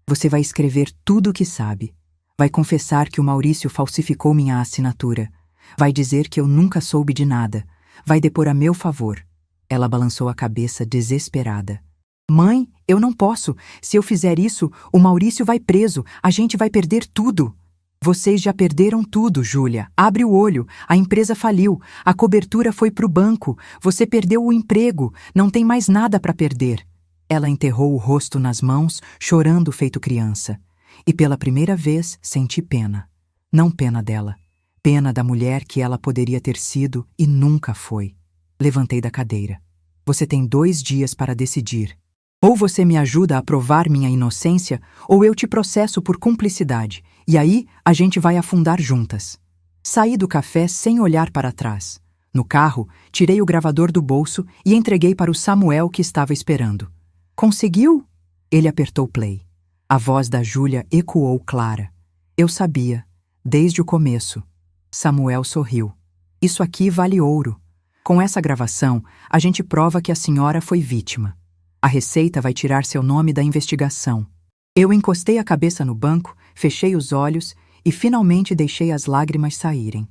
Você vai escrever tudo o que sabe. Vai confessar que o Maurício falsificou minha assinatura. Vai dizer que eu nunca soube de nada. Vai depor a meu favor. Ela balançou a cabeça desesperada. Mãe, eu não posso. Se eu fizer isso, o Maurício vai preso. A gente vai perder tudo. Vocês já perderam tudo, Júlia. Abre o olho. A empresa faliu. A cobertura foi pro banco. Você perdeu o emprego. Não tem mais nada para perder. Ela enterrou o rosto nas mãos, chorando feito criança. E pela primeira vez senti pena. Não pena dela. Pena da mulher que ela poderia ter sido e nunca foi. Levantei da cadeira. Você tem 2 dias para decidir. Ou você me ajuda a provar minha inocência, ou eu te processo por cumplicidade. E aí, a gente vai afundar juntas. Saí do café sem olhar para trás. No carro, tirei o gravador do bolso e entreguei para o Samuel que estava esperando. Conseguiu? Ele apertou play. A voz da Júlia ecoou clara. Eu sabia, desde o começo. Samuel sorriu. Isso aqui vale ouro. Com essa gravação, a gente prova que a senhora foi vítima. A Receita vai tirar seu nome da investigação. Eu encostei a cabeça no banco, fechei os olhos e finalmente deixei as lágrimas saírem.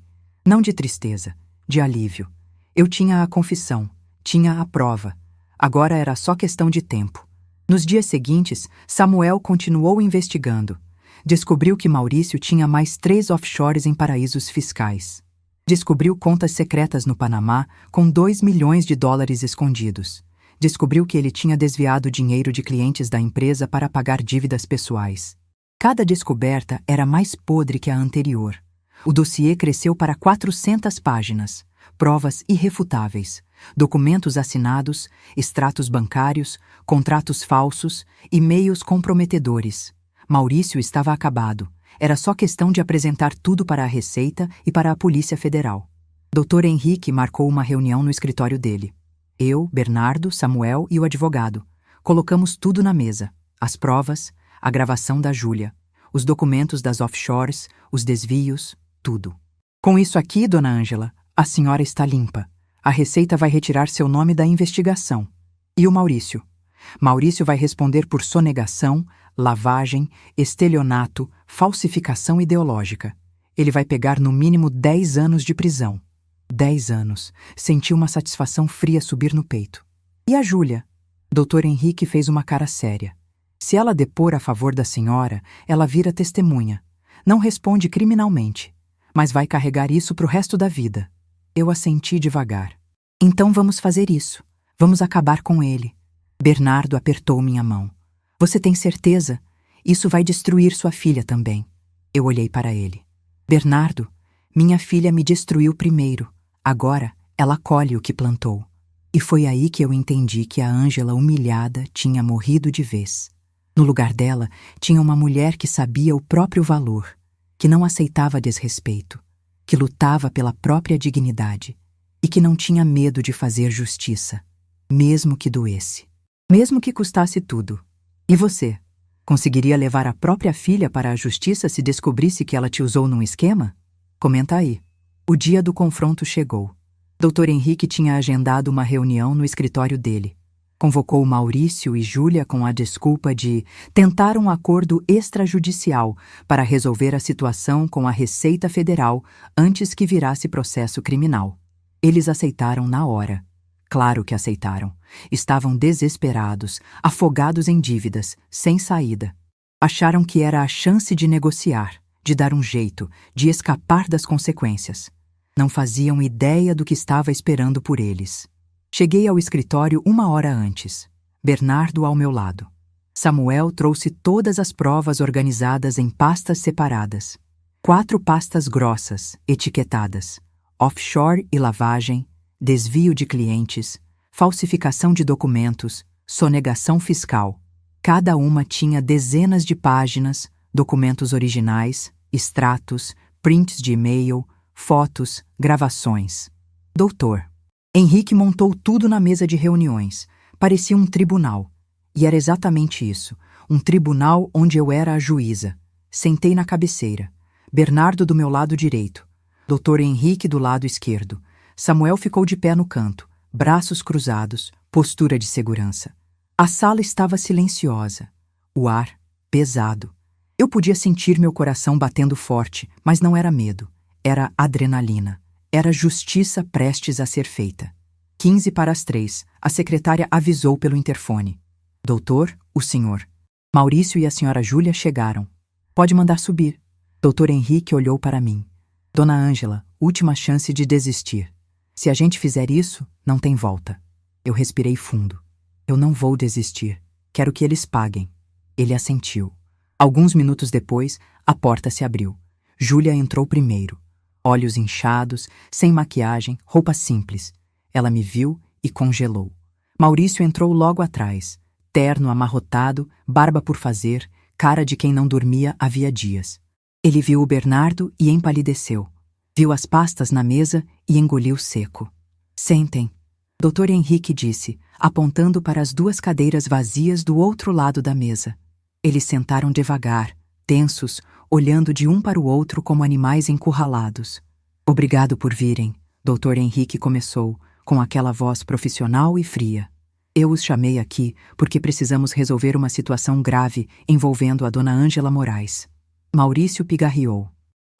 Não de tristeza, de alívio. Eu tinha a confissão, tinha a prova. Agora era só questão de tempo. Nos dias seguintes, Samuel continuou investigando. Descobriu que Maurício tinha mais 3 offshores em paraísos fiscais. Descobriu contas secretas no Panamá com 2 milhões de dólares escondidos. Descobriu que ele tinha desviado dinheiro de clientes da empresa para pagar dívidas pessoais. Cada descoberta era mais podre que a anterior. O dossiê cresceu para 400 páginas, provas irrefutáveis, documentos assinados, extratos bancários, contratos falsos, e-mails comprometedores. Maurício estava acabado. Era só questão de apresentar tudo para a Receita e para a Polícia Federal. Dr. Henrique marcou uma reunião no escritório dele. Eu, Bernardo, Samuel e o advogado. Colocamos tudo na mesa. As provas, a gravação da Júlia, os documentos das offshores, os desvios, tudo. Com isso aqui, dona Ângela, a senhora está limpa. A Receita vai retirar seu nome da investigação. E o Maurício? Maurício vai responder por sonegação, lavagem, estelionato, falsificação ideológica. Ele vai pegar no mínimo 10 anos de prisão. 10 anos. Senti uma satisfação fria subir no peito. E a Júlia? Dr. Henrique fez uma cara séria. Se ela depor a favor da senhora, ela vira testemunha. Não responde criminalmente, mas vai carregar isso pro resto da vida. Eu assenti devagar. Então vamos fazer isso. Vamos acabar com ele. Bernardo apertou minha mão. Você tem certeza? Isso vai destruir sua filha também. Eu olhei para ele. Bernardo, minha filha me destruiu primeiro. Agora, ela colhe o que plantou. E foi aí que eu entendi que a Ângela humilhada tinha morrido de vez. No lugar dela, tinha uma mulher que sabia o próprio valor, que não aceitava desrespeito, que lutava pela própria dignidade e que não tinha medo de fazer justiça, mesmo que doesse, mesmo que custasse tudo. E você? Conseguiria levar a própria filha para a justiça se descobrisse que ela te usou num esquema? Comenta aí. O dia do confronto chegou. Dr. Henrique tinha agendado uma reunião no escritório dele. Convocou Maurício e Júlia com a desculpa de tentar um acordo extrajudicial para resolver a situação com a Receita Federal antes que virasse processo criminal. Eles aceitaram na hora. Claro que aceitaram. Estavam desesperados, afogados em dívidas, sem saída. Acharam que era a chance de negociar, de dar um jeito, de escapar das consequências. Não faziam ideia do que estava esperando por eles. Cheguei ao escritório 1 hora antes. Bernardo ao meu lado. Samuel trouxe todas as provas organizadas em pastas separadas. 4 pastas grossas, etiquetadas. Offshore e lavagem, desvio de clientes, falsificação de documentos, sonegação fiscal. Cada uma tinha dezenas de páginas, documentos originais, extratos, prints de e-mail, fotos, gravações. Doutor. Henrique montou tudo na mesa de reuniões. Parecia um tribunal. E era exatamente isso. Um tribunal onde eu era a juíza. Sentei na cabeceira. Bernardo do meu lado direito. Dr. Henrique do lado esquerdo. Samuel ficou de pé no canto, braços cruzados, postura de segurança. A sala estava silenciosa. O ar, pesado. Eu podia sentir meu coração batendo forte, mas não era medo. Era adrenalina. Era justiça prestes a ser feita. 15 para as 3, a secretária avisou pelo interfone. Doutor, o senhor. Maurício e a senhora Júlia chegaram. Pode mandar subir. Dr. Henrique olhou para mim. Dona Ângela, última chance de desistir. Se a gente fizer isso, não tem volta. Eu respirei fundo. Eu não vou desistir. Quero que eles paguem. Ele assentiu. Alguns minutos depois, a porta se abriu. Júlia entrou primeiro. Olhos inchados, sem maquiagem, roupa simples. Ela me viu e congelou. Maurício entrou logo atrás. Terno amarrotado, barba por fazer, cara de quem não dormia havia dias. Ele viu o Bernardo e empalideceu. Viu as pastas na mesa e engoliu seco. Sentem, Dr. Henrique disse, apontando para as 2 cadeiras vazias do outro lado da mesa. Eles sentaram devagar, tensos, olhando de um para o outro como animais encurralados. Obrigado por virem, Dr. Henrique começou, com aquela voz profissional e fria. Eu os chamei aqui porque precisamos resolver uma situação grave envolvendo a dona Ângela Moraes. Maurício pigarreou.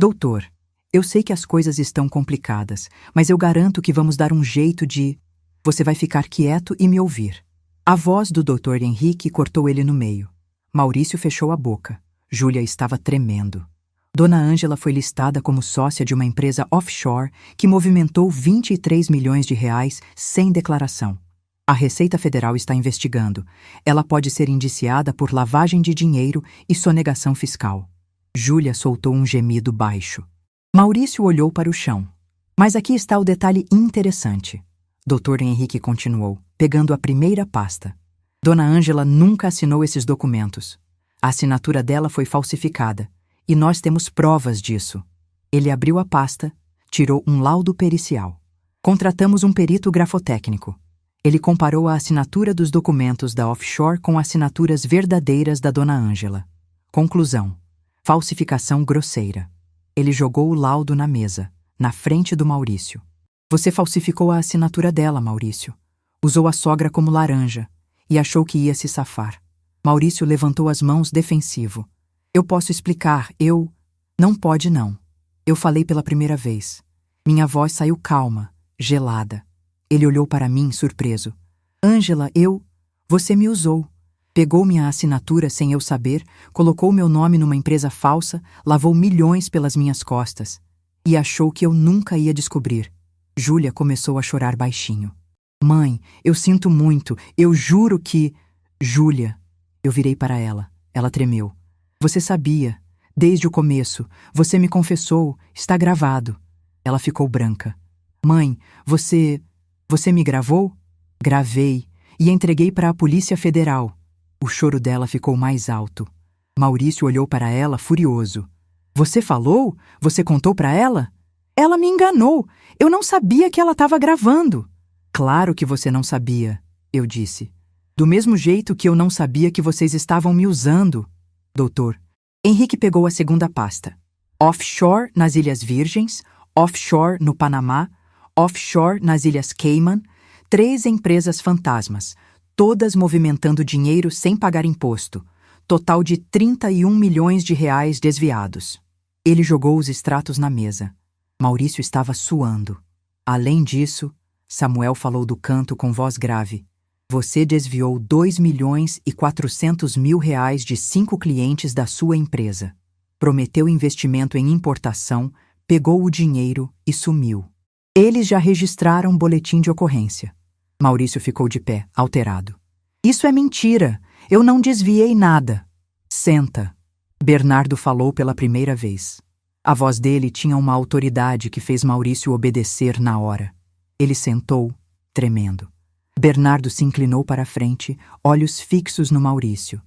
Doutor, eu sei que as coisas estão complicadas, mas eu garanto que vamos dar um jeito de... Você vai ficar quieto e me ouvir. A voz do Dr. Henrique cortou ele no meio. Maurício fechou a boca. Júlia estava tremendo. Dona Ângela foi listada como sócia de uma empresa offshore que movimentou 23 milhões de reais sem declaração. A Receita Federal está investigando. Ela pode ser indiciada por lavagem de dinheiro e sonegação fiscal. Júlia soltou um gemido baixo. Maurício olhou para o chão. Mas aqui está o detalhe interessante. Dr. Henrique continuou, pegando a primeira pasta. Dona Ângela nunca assinou esses documentos. A assinatura dela foi falsificada, e nós temos provas disso. Ele abriu a pasta, tirou um laudo pericial. Contratamos um perito grafotécnico. Ele comparou a assinatura dos documentos da offshore com assinaturas verdadeiras da Dona Ângela. Conclusão: falsificação grosseira. Ele jogou o laudo na mesa, na frente do Maurício. Você falsificou a assinatura dela, Maurício. Usou a sogra como laranja e achou que ia se safar. Maurício levantou as mãos defensivo. Eu posso explicar, Não pode não. Eu falei pela primeira vez. Minha voz saiu calma, gelada. Ele olhou para mim, surpreso. Ângela, Você me usou. Pegou minha assinatura sem eu saber, colocou meu nome numa empresa falsa, lavou milhões pelas minhas costas. E achou que eu nunca ia descobrir. Júlia começou a chorar baixinho. Mãe, eu sinto muito, eu juro que... Júlia. Eu virei para ela. Ela tremeu. Você sabia. Desde o começo. Você me confessou. Está gravado. Ela ficou branca. Mãe, você me gravou? Gravei. E entreguei para a Polícia Federal. O choro dela ficou mais alto. Maurício olhou para ela furioso. Você falou? Você contou para ela? Ela me enganou. Eu não sabia que ela estava gravando. Claro que você não sabia, eu disse. Do mesmo jeito que eu não sabia que vocês estavam me usando. Doutor. Henrique pegou a segunda pasta. Offshore nas Ilhas Virgens, offshore no Panamá, offshore nas Ilhas Cayman, 3 empresas fantasmas, todas movimentando dinheiro sem pagar imposto. Total de 31 milhões de reais desviados. Ele jogou os extratos na mesa. Maurício estava suando. Além disso, Samuel falou do canto com voz grave. Você desviou 2.400.000 reais de 5 clientes da sua empresa. Prometeu investimento em importação, pegou o dinheiro e sumiu. Eles já registraram boletim de ocorrência. Maurício ficou de pé, alterado. Isso é mentira. Eu não desviei nada. Senta. Bernardo falou pela primeira vez. A voz dele tinha uma autoridade que fez Maurício obedecer na hora. Ele sentou, tremendo. Bernardo se inclinou para a frente, olhos fixos no Maurício.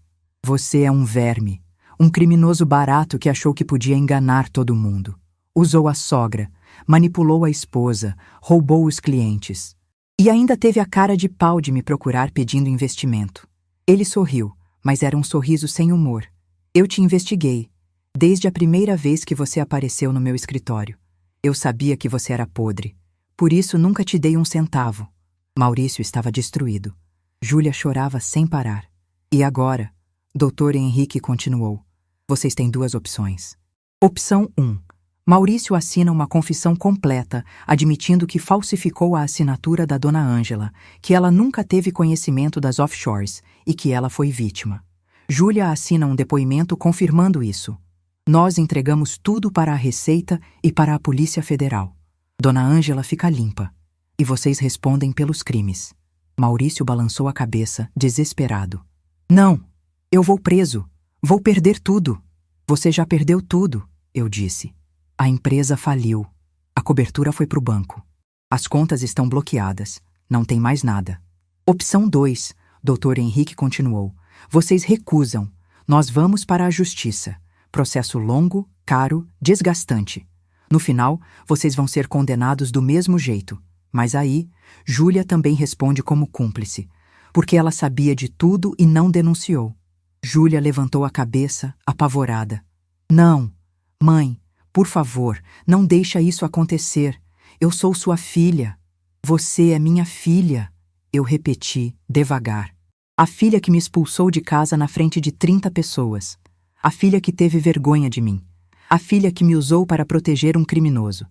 Você é um verme, um criminoso barato que achou que podia enganar todo mundo. Usou a sogra, manipulou a esposa, roubou os clientes. E ainda teve a cara de pau de me procurar pedindo investimento. Ele sorriu, mas era um sorriso sem humor. Eu te investiguei. Desde a primeira vez que você apareceu no meu escritório. Eu sabia que você era podre. Por isso nunca te dei um centavo. Maurício estava destruído. Júlia chorava sem parar. E agora? Dr. Henrique continuou. Vocês têm 2 opções. Opção 1. Maurício assina uma confissão completa, admitindo que falsificou a assinatura da Dona Ângela, que ela nunca teve conhecimento das offshores e que ela foi vítima. Júlia assina um depoimento confirmando isso. Nós entregamos tudo para a Receita e para a Polícia Federal. Dona Ângela fica limpa. E vocês respondem pelos crimes. Maurício balançou a cabeça, desesperado. Não, eu vou preso. Vou perder tudo. Você já perdeu tudo, eu disse. A empresa faliu. A cobertura foi para o banco. As contas estão bloqueadas. Não tem mais nada. Opção 2, Dr. Henrique continuou. Vocês recusam. Nós vamos para a justiça. Processo longo, caro, desgastante. No final, vocês vão ser condenados do mesmo jeito. Mas aí, Júlia também responde como cúmplice, porque ela sabia de tudo e não denunciou. Júlia levantou a cabeça, apavorada. Não, mãe, por favor, não deixa isso acontecer. Eu sou sua filha. Você é minha filha. Eu repeti, devagar. A filha que me expulsou de casa na frente de 30 pessoas. A filha que teve vergonha de mim. A filha que me usou para proteger um criminoso.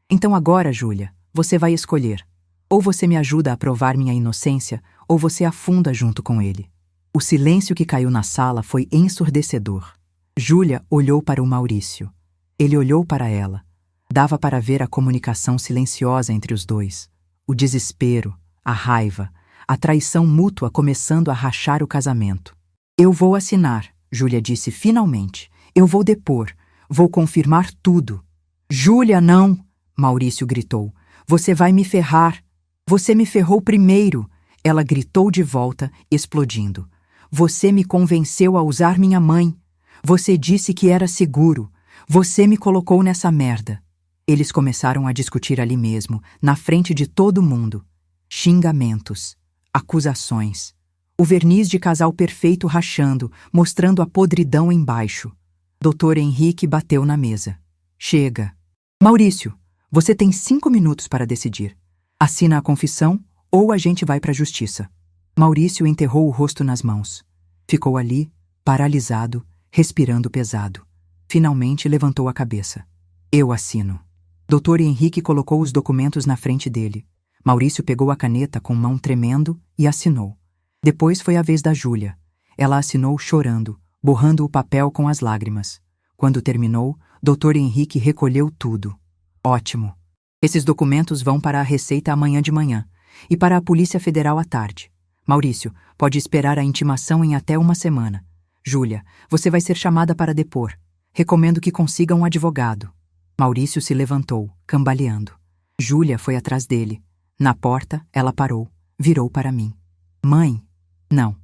Então agora, Júlia, você vai escolher. Ou você me ajuda a provar minha inocência, ou você afunda junto com ele. O silêncio que caiu na sala foi ensurdecedor. Júlia olhou para o Maurício. Ele olhou para ela. Dava para ver a comunicação silenciosa entre os dois. O desespero, a raiva, a traição mútua começando a rachar o casamento. Eu vou assinar, Júlia disse finalmente. Eu vou depor. Vou confirmar tudo. Júlia, não! Maurício gritou. Você vai me ferrar. Você me ferrou primeiro. Ela gritou de volta, explodindo. Você me convenceu a usar minha mãe. Você disse que era seguro. Você me colocou nessa merda. Eles começaram a discutir ali mesmo, na frente de todo mundo. Xingamentos, acusações. O verniz de casal perfeito rachando, mostrando a podridão embaixo. Dr. Henrique bateu na mesa. Chega. Maurício, você tem 5 minutos para decidir. Assina a confissão ou a gente vai para a justiça. Maurício enterrou o rosto nas mãos. Ficou ali, paralisado, respirando pesado. Finalmente levantou a cabeça. Eu assino. Dr. Henrique colocou os documentos na frente dele. Maurício pegou a caneta com mão tremendo e assinou. Depois foi a vez da Júlia. Ela assinou chorando, borrando o papel com as lágrimas. Quando terminou, Dr. Henrique recolheu tudo. Ótimo. Esses documentos vão para a Receita amanhã de manhã e para a Polícia Federal à tarde. Maurício, pode esperar a intimação em até 1 semana. Júlia, você vai ser chamada para depor. Recomendo que consiga um advogado. Maurício se levantou, cambaleando. Júlia foi atrás dele. Na porta, ela parou, virou para mim. Mãe? Não.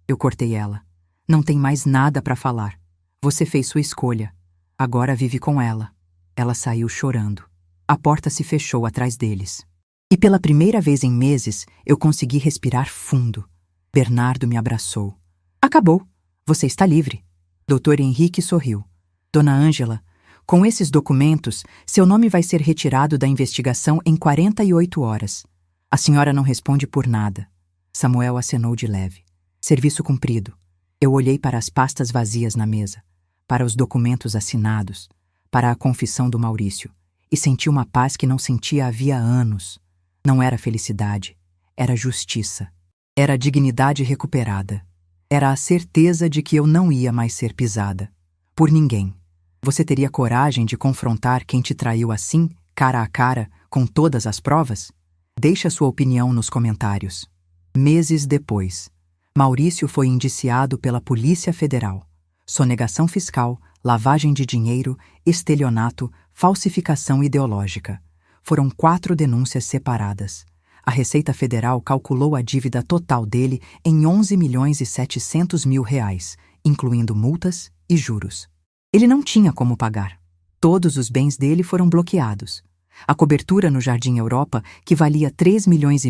Eu cortei ela. Não tem mais nada para falar. Você fez sua escolha. Agora vive com ela. Ela saiu chorando. A porta se fechou atrás deles. E pela primeira vez em meses, eu consegui respirar fundo. Bernardo me abraçou. Acabou. Você está livre. Dr. Henrique sorriu. Dona Ângela, com esses documentos, seu nome vai ser retirado da investigação em 48 horas. A senhora não responde por nada. Samuel acenou de leve. Serviço cumprido. Eu olhei para as pastas vazias na mesa, para os documentos assinados, para a confissão do Maurício, e senti uma paz que não sentia havia anos. Não era felicidade, era justiça. Era a dignidade recuperada. Era a certeza de que eu não ia mais ser pisada. Por ninguém. Você teria coragem de confrontar quem te traiu assim, cara a cara, com todas as provas? Deixe a sua opinião nos comentários. Meses depois, Maurício foi indiciado pela Polícia Federal. Sonegação fiscal, lavagem de dinheiro, estelionato, falsificação ideológica. Foram 4 denúncias separadas. A Receita Federal calculou a dívida total dele em 11.700.000 reais, incluindo multas e juros. Ele não tinha como pagar. Todos os bens dele foram bloqueados. A cobertura no Jardim Europa, que valia 3,5 milhões,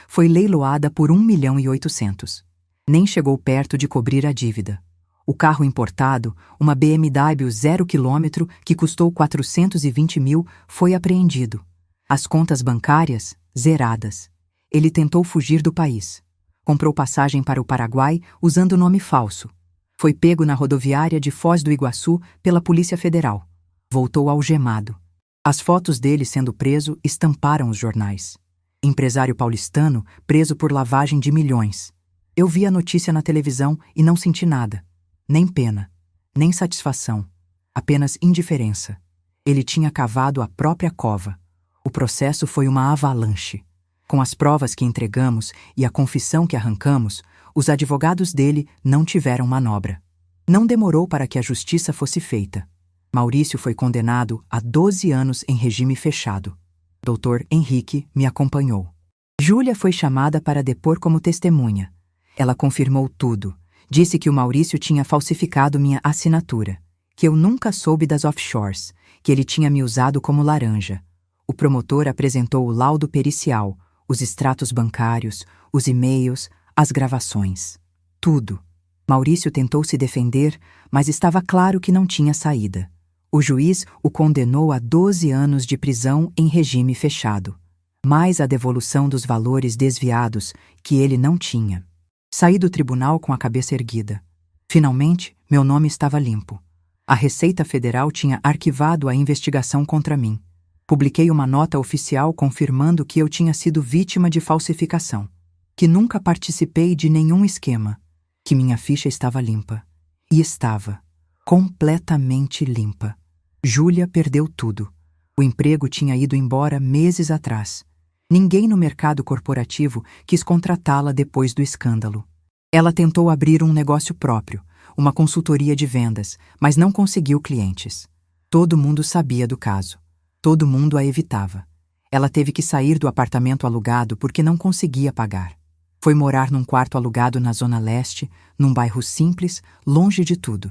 foi leiloada por 1.800.000. Nem chegou perto de cobrir a dívida. O carro importado, uma BMW 0 km, que custou 420.000, foi apreendido. As contas bancárias, zeradas. Ele tentou fugir do país. Comprou passagem para o Paraguai usando nome falso. Foi pego na rodoviária de Foz do Iguaçu pela Polícia Federal. Voltou algemado. As fotos dele sendo preso estamparam os jornais. Empresário paulistano preso por lavagem de milhões. Eu vi a notícia na televisão e não senti nada. Nem pena, nem satisfação. Apenas indiferença. Ele tinha cavado a própria cova. O processo foi uma avalanche. Com as provas que entregamos e a confissão que arrancamos, os advogados dele não tiveram manobra. Não demorou para que a justiça fosse feita. Maurício foi condenado a 12 anos em regime fechado. Dr. Henrique me acompanhou. Júlia foi chamada para depor como testemunha. Ela confirmou tudo. Disse que o Maurício tinha falsificado minha assinatura, que eu nunca soube das offshores, que ele tinha me usado como laranja. O promotor apresentou o laudo pericial, os extratos bancários, os e-mails, as gravações. Tudo. Maurício tentou se defender, mas estava claro que não tinha saída. O juiz o condenou a 12 anos de prisão em regime fechado, mais a devolução dos valores desviados que ele não tinha. Saí do tribunal com a cabeça erguida. Finalmente, meu nome estava limpo. A Receita Federal tinha arquivado a investigação contra mim. Publiquei uma nota oficial confirmando que eu tinha sido vítima de falsificação, que nunca participei de nenhum esquema, que minha ficha estava limpa. E estava completamente limpa. Júlia perdeu tudo. O emprego tinha ido embora meses atrás. Ninguém no mercado corporativo quis contratá-la depois do escândalo. Ela tentou abrir um negócio próprio, uma consultoria de vendas, mas não conseguiu clientes. Todo mundo sabia do caso. Todo mundo a evitava. Ela teve que sair do apartamento alugado porque não conseguia pagar. Foi morar num quarto alugado na Zona Leste, num bairro simples, longe de tudo.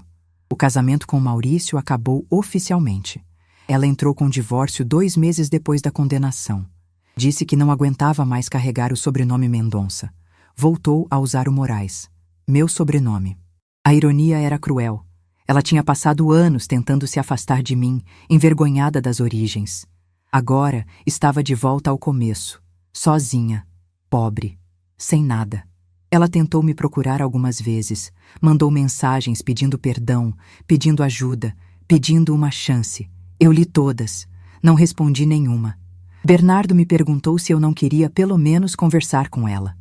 O casamento com Maurício acabou oficialmente. Ela entrou com divórcio 2 meses depois da condenação. Disse que não aguentava mais carregar o sobrenome Mendonça. Voltou a usar o Moraes, meu sobrenome. A ironia era cruel. Ela tinha passado anos tentando se afastar de mim, envergonhada das origens. Agora estava de volta ao começo, sozinha, pobre, sem nada. Ela tentou me procurar algumas vezes, mandou mensagens pedindo perdão, pedindo ajuda, pedindo uma chance. Eu li todas, não respondi nenhuma. Bernardo me perguntou se eu não queria pelo menos conversar com ela.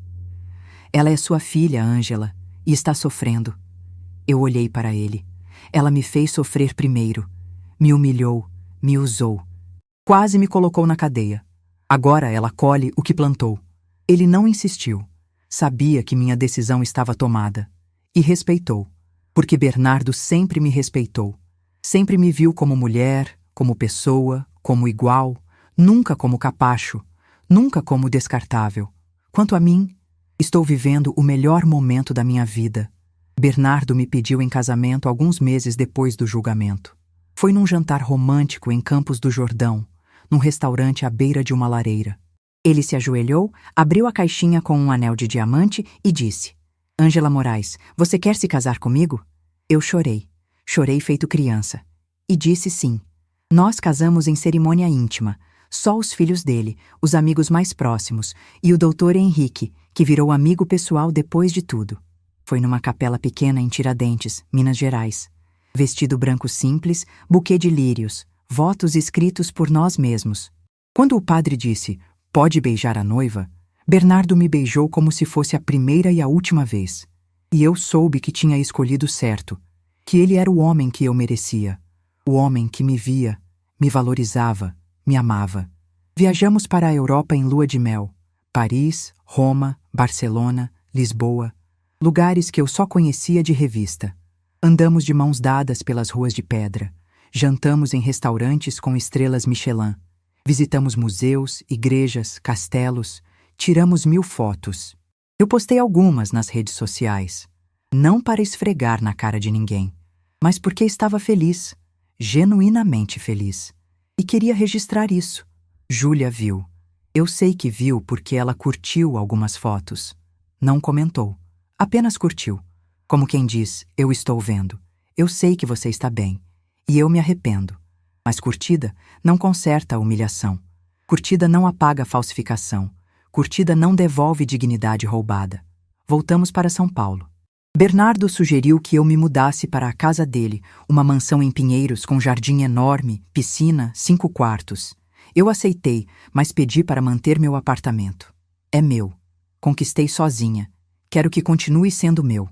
Ela é sua filha, Ângela, e está sofrendo. Eu olhei para ele. Ela me fez sofrer primeiro. Me humilhou, me usou. Quase me colocou na cadeia. Agora ela colhe o que plantou. Ele não insistiu. Sabia que minha decisão estava tomada. E respeitou. Porque Bernardo sempre me respeitou. Sempre me viu como mulher, como pessoa, como igual, nunca como capacho, nunca como descartável. Quanto a mim, estou vivendo o melhor momento da minha vida. Bernardo me pediu em casamento alguns meses depois do julgamento. Foi num jantar romântico em Campos do Jordão, num restaurante à beira de uma lareira. Ele se ajoelhou, abriu a caixinha com um anel de diamante e disse: Ângela Moraes, você quer se casar comigo? Eu chorei. Chorei feito criança. E disse sim. Nós casamos em cerimônia íntima, só os filhos dele, os amigos mais próximos, e o doutor Henrique, que virou amigo pessoal depois de tudo. Foi numa capela pequena em Tiradentes, Minas Gerais. Vestido branco simples, buquê de lírios, votos escritos por nós mesmos. Quando o padre disse, pode beijar a noiva, Bernardo me beijou como se fosse a primeira e a última vez. E eu soube que tinha escolhido certo, que ele era o homem que eu merecia, o homem que me via, me valorizava, me amava. Viajamos para a Europa em lua de mel. Paris, Roma, Barcelona, Lisboa. Lugares que eu só conhecia de revista. Andamos de mãos dadas pelas ruas de pedra. Jantamos em restaurantes com estrelas Michelin. Visitamos museus, igrejas, castelos. Tiramos 1000 fotos. Eu postei algumas nas redes sociais. Não para esfregar na cara de ninguém, mas porque estava feliz, genuinamente feliz. E queria registrar isso. Júlia viu. Eu sei que viu porque ela curtiu algumas fotos. Não comentou. Apenas curtiu. Como quem diz, eu estou vendo. Eu sei que você está bem. E eu me arrependo. Mas curtida não conserta a humilhação. Curtida não apaga a falsificação. Curtida não devolve dignidade roubada. Voltamos para São Paulo. Bernardo sugeriu que eu me mudasse para a casa dele, uma mansão em Pinheiros com jardim enorme, piscina, 5 quartos. Eu aceitei, mas pedi para manter meu apartamento. É meu. Conquistei sozinha. Quero que continue sendo meu.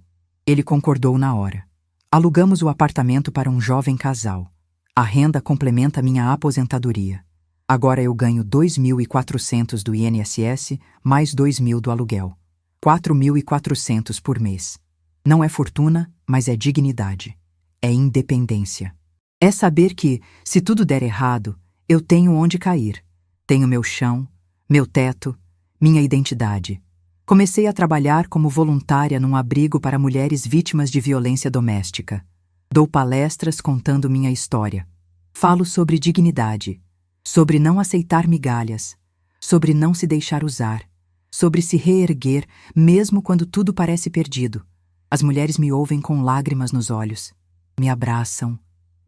Ele concordou na hora. Alugamos o apartamento para um jovem casal. A renda complementa minha aposentadoria. Agora eu ganho 2.400 do INSS, mais 2.000 do aluguel. 4.400 por mês. Não é fortuna, mas é dignidade. É independência. É saber que, se tudo der errado, eu tenho onde cair. Tenho meu chão, meu teto, minha identidade. Comecei a trabalhar como voluntária num abrigo para mulheres vítimas de violência doméstica. Dou palestras contando minha história. Falo sobre dignidade, sobre não aceitar migalhas, sobre não se deixar usar, sobre se reerguer mesmo quando tudo parece perdido. As mulheres me ouvem com lágrimas nos olhos, me abraçam,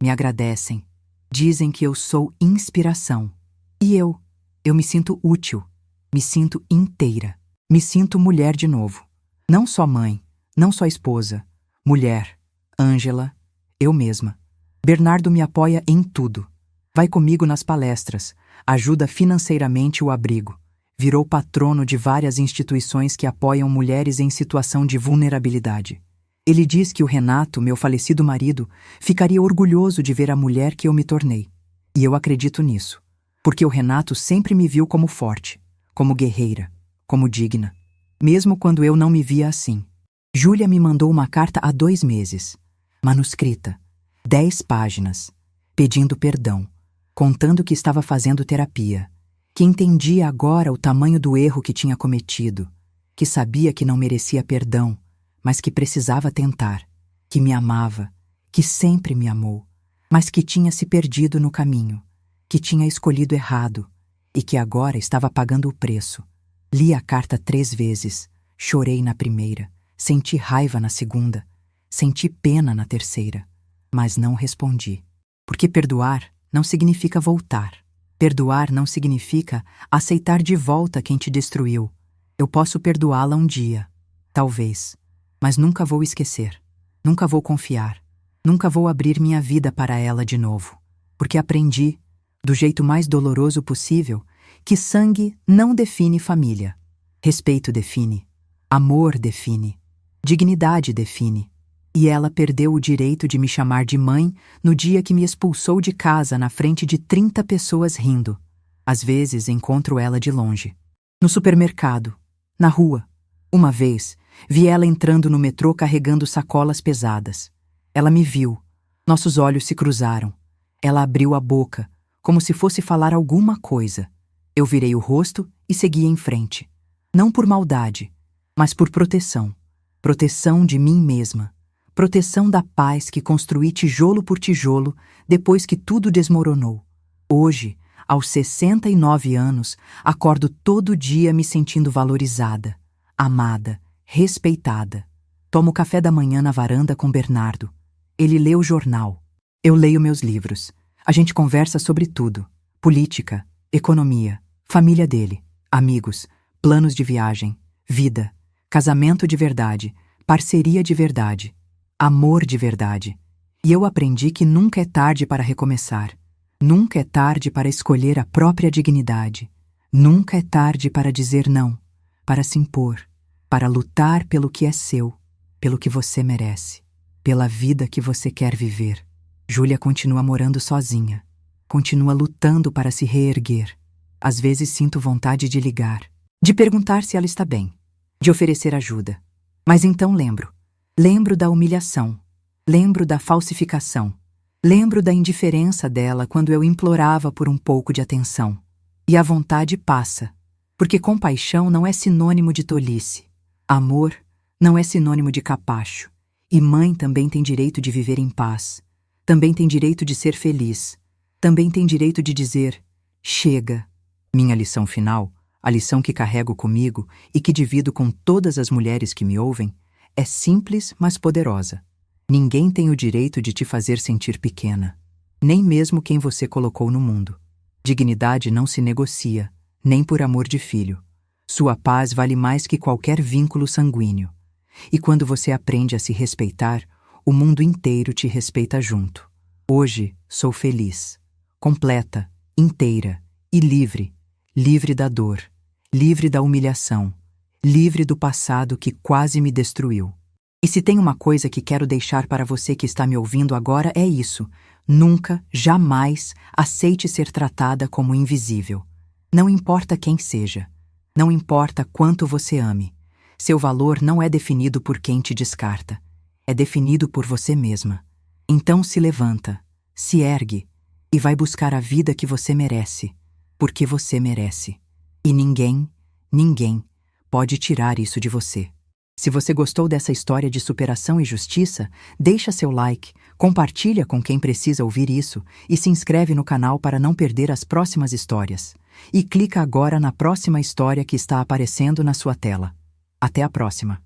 me agradecem, dizem que eu sou inspiração. E eu me sinto útil, me sinto inteira. Me sinto mulher de novo. Não só mãe, não só esposa. Mulher, Ângela, eu mesma. Bernardo me apoia em tudo. Vai comigo nas palestras, ajuda financeiramente o abrigo. Virou patrono de várias instituições que apoiam mulheres em situação de vulnerabilidade. Ele diz que o Renato, meu falecido marido, ficaria orgulhoso de ver a mulher que eu me tornei. E eu acredito nisso, porque o Renato sempre me viu como forte, como guerreira, como digna, mesmo quando eu não me via assim. Júlia me mandou uma carta há 2 meses, manuscrita, 10 páginas, pedindo perdão, contando que estava fazendo terapia, que entendia agora o tamanho do erro que tinha cometido, que sabia que não merecia perdão, mas que precisava tentar, que me amava, que sempre me amou, mas que tinha se perdido no caminho, que tinha escolhido errado e que agora estava pagando o preço. Li a carta 3 vezes, chorei na primeira, senti raiva na segunda, senti pena na terceira, mas não respondi. Porque perdoar não significa voltar. Perdoar não significa aceitar de volta quem te destruiu. Eu posso perdoá-la um dia, talvez, mas nunca vou esquecer, nunca vou confiar, nunca vou abrir minha vida para ela de novo, porque aprendi, do jeito mais doloroso possível, que sangue não define família. Respeito define, amor define, dignidade define. E ela perdeu o direito de me chamar de mãe no dia que me expulsou de casa na frente de 30 pessoas rindo. Às vezes encontro ela de longe. No supermercado, na rua. Uma vez, vi ela entrando no metrô carregando sacolas pesadas. Ela me viu. Nossos olhos se cruzaram. Ela abriu a boca, como se fosse falar alguma coisa. Eu virei o rosto e segui em frente. Não por maldade, mas por proteção. Proteção de mim mesma. Proteção da paz que construí tijolo por tijolo depois que tudo desmoronou. Hoje, aos 69 anos, acordo todo dia me sentindo valorizada, amada, respeitada. Tomo café da manhã na varanda com Bernardo. Ele lê o jornal. Eu leio meus livros. A gente conversa sobre tudo. Política, economia, família dele, amigos, planos de viagem, vida, casamento de verdade, parceria de verdade. Amor de verdade. E eu aprendi que nunca é tarde para recomeçar. Nunca é tarde para escolher a própria dignidade. Nunca é tarde para dizer não, para se impor, para lutar pelo que é seu, pelo que você merece, pela vida que você quer viver. Júlia continua morando sozinha. Continua lutando para se reerguer. Às vezes sinto vontade de ligar, de perguntar se ela está bem, de oferecer ajuda. Mas então lembro da humilhação, lembro da falsificação, lembro da indiferença dela quando eu implorava por um pouco de atenção. E a vontade passa, porque compaixão não é sinônimo de tolice. Amor não é sinônimo de capacho. E mãe também tem direito de viver em paz. Também tem direito de ser feliz. Também tem direito de dizer, chega. Minha lição final, a lição que carrego comigo e que divido com todas as mulheres que me ouvem, é simples, mas poderosa. Ninguém tem o direito de te fazer sentir pequena, nem mesmo quem você colocou no mundo. Dignidade não se negocia, nem por amor de filho. Sua paz vale mais que qualquer vínculo sanguíneo. E quando você aprende a se respeitar, o mundo inteiro te respeita junto. Hoje sou feliz, completa, inteira e livre. Livre da dor, livre da humilhação, livre do passado que quase me destruiu. E se tem uma coisa que quero deixar para você que está me ouvindo agora é isso: nunca, jamais aceite ser tratada como invisível. Não importa quem seja, não importa quanto você ame, seu valor não é definido por quem te descarta, é definido por você mesma. Então se levanta, se ergue e vai buscar a vida que você merece, porque você merece. E ninguém pode tirar isso de você. Se você gostou dessa história de superação e justiça, deixa seu like, compartilha com quem precisa ouvir isso e se inscreve no canal para não perder as próximas histórias. E clica agora na próxima história que está aparecendo na sua tela. Até a próxima!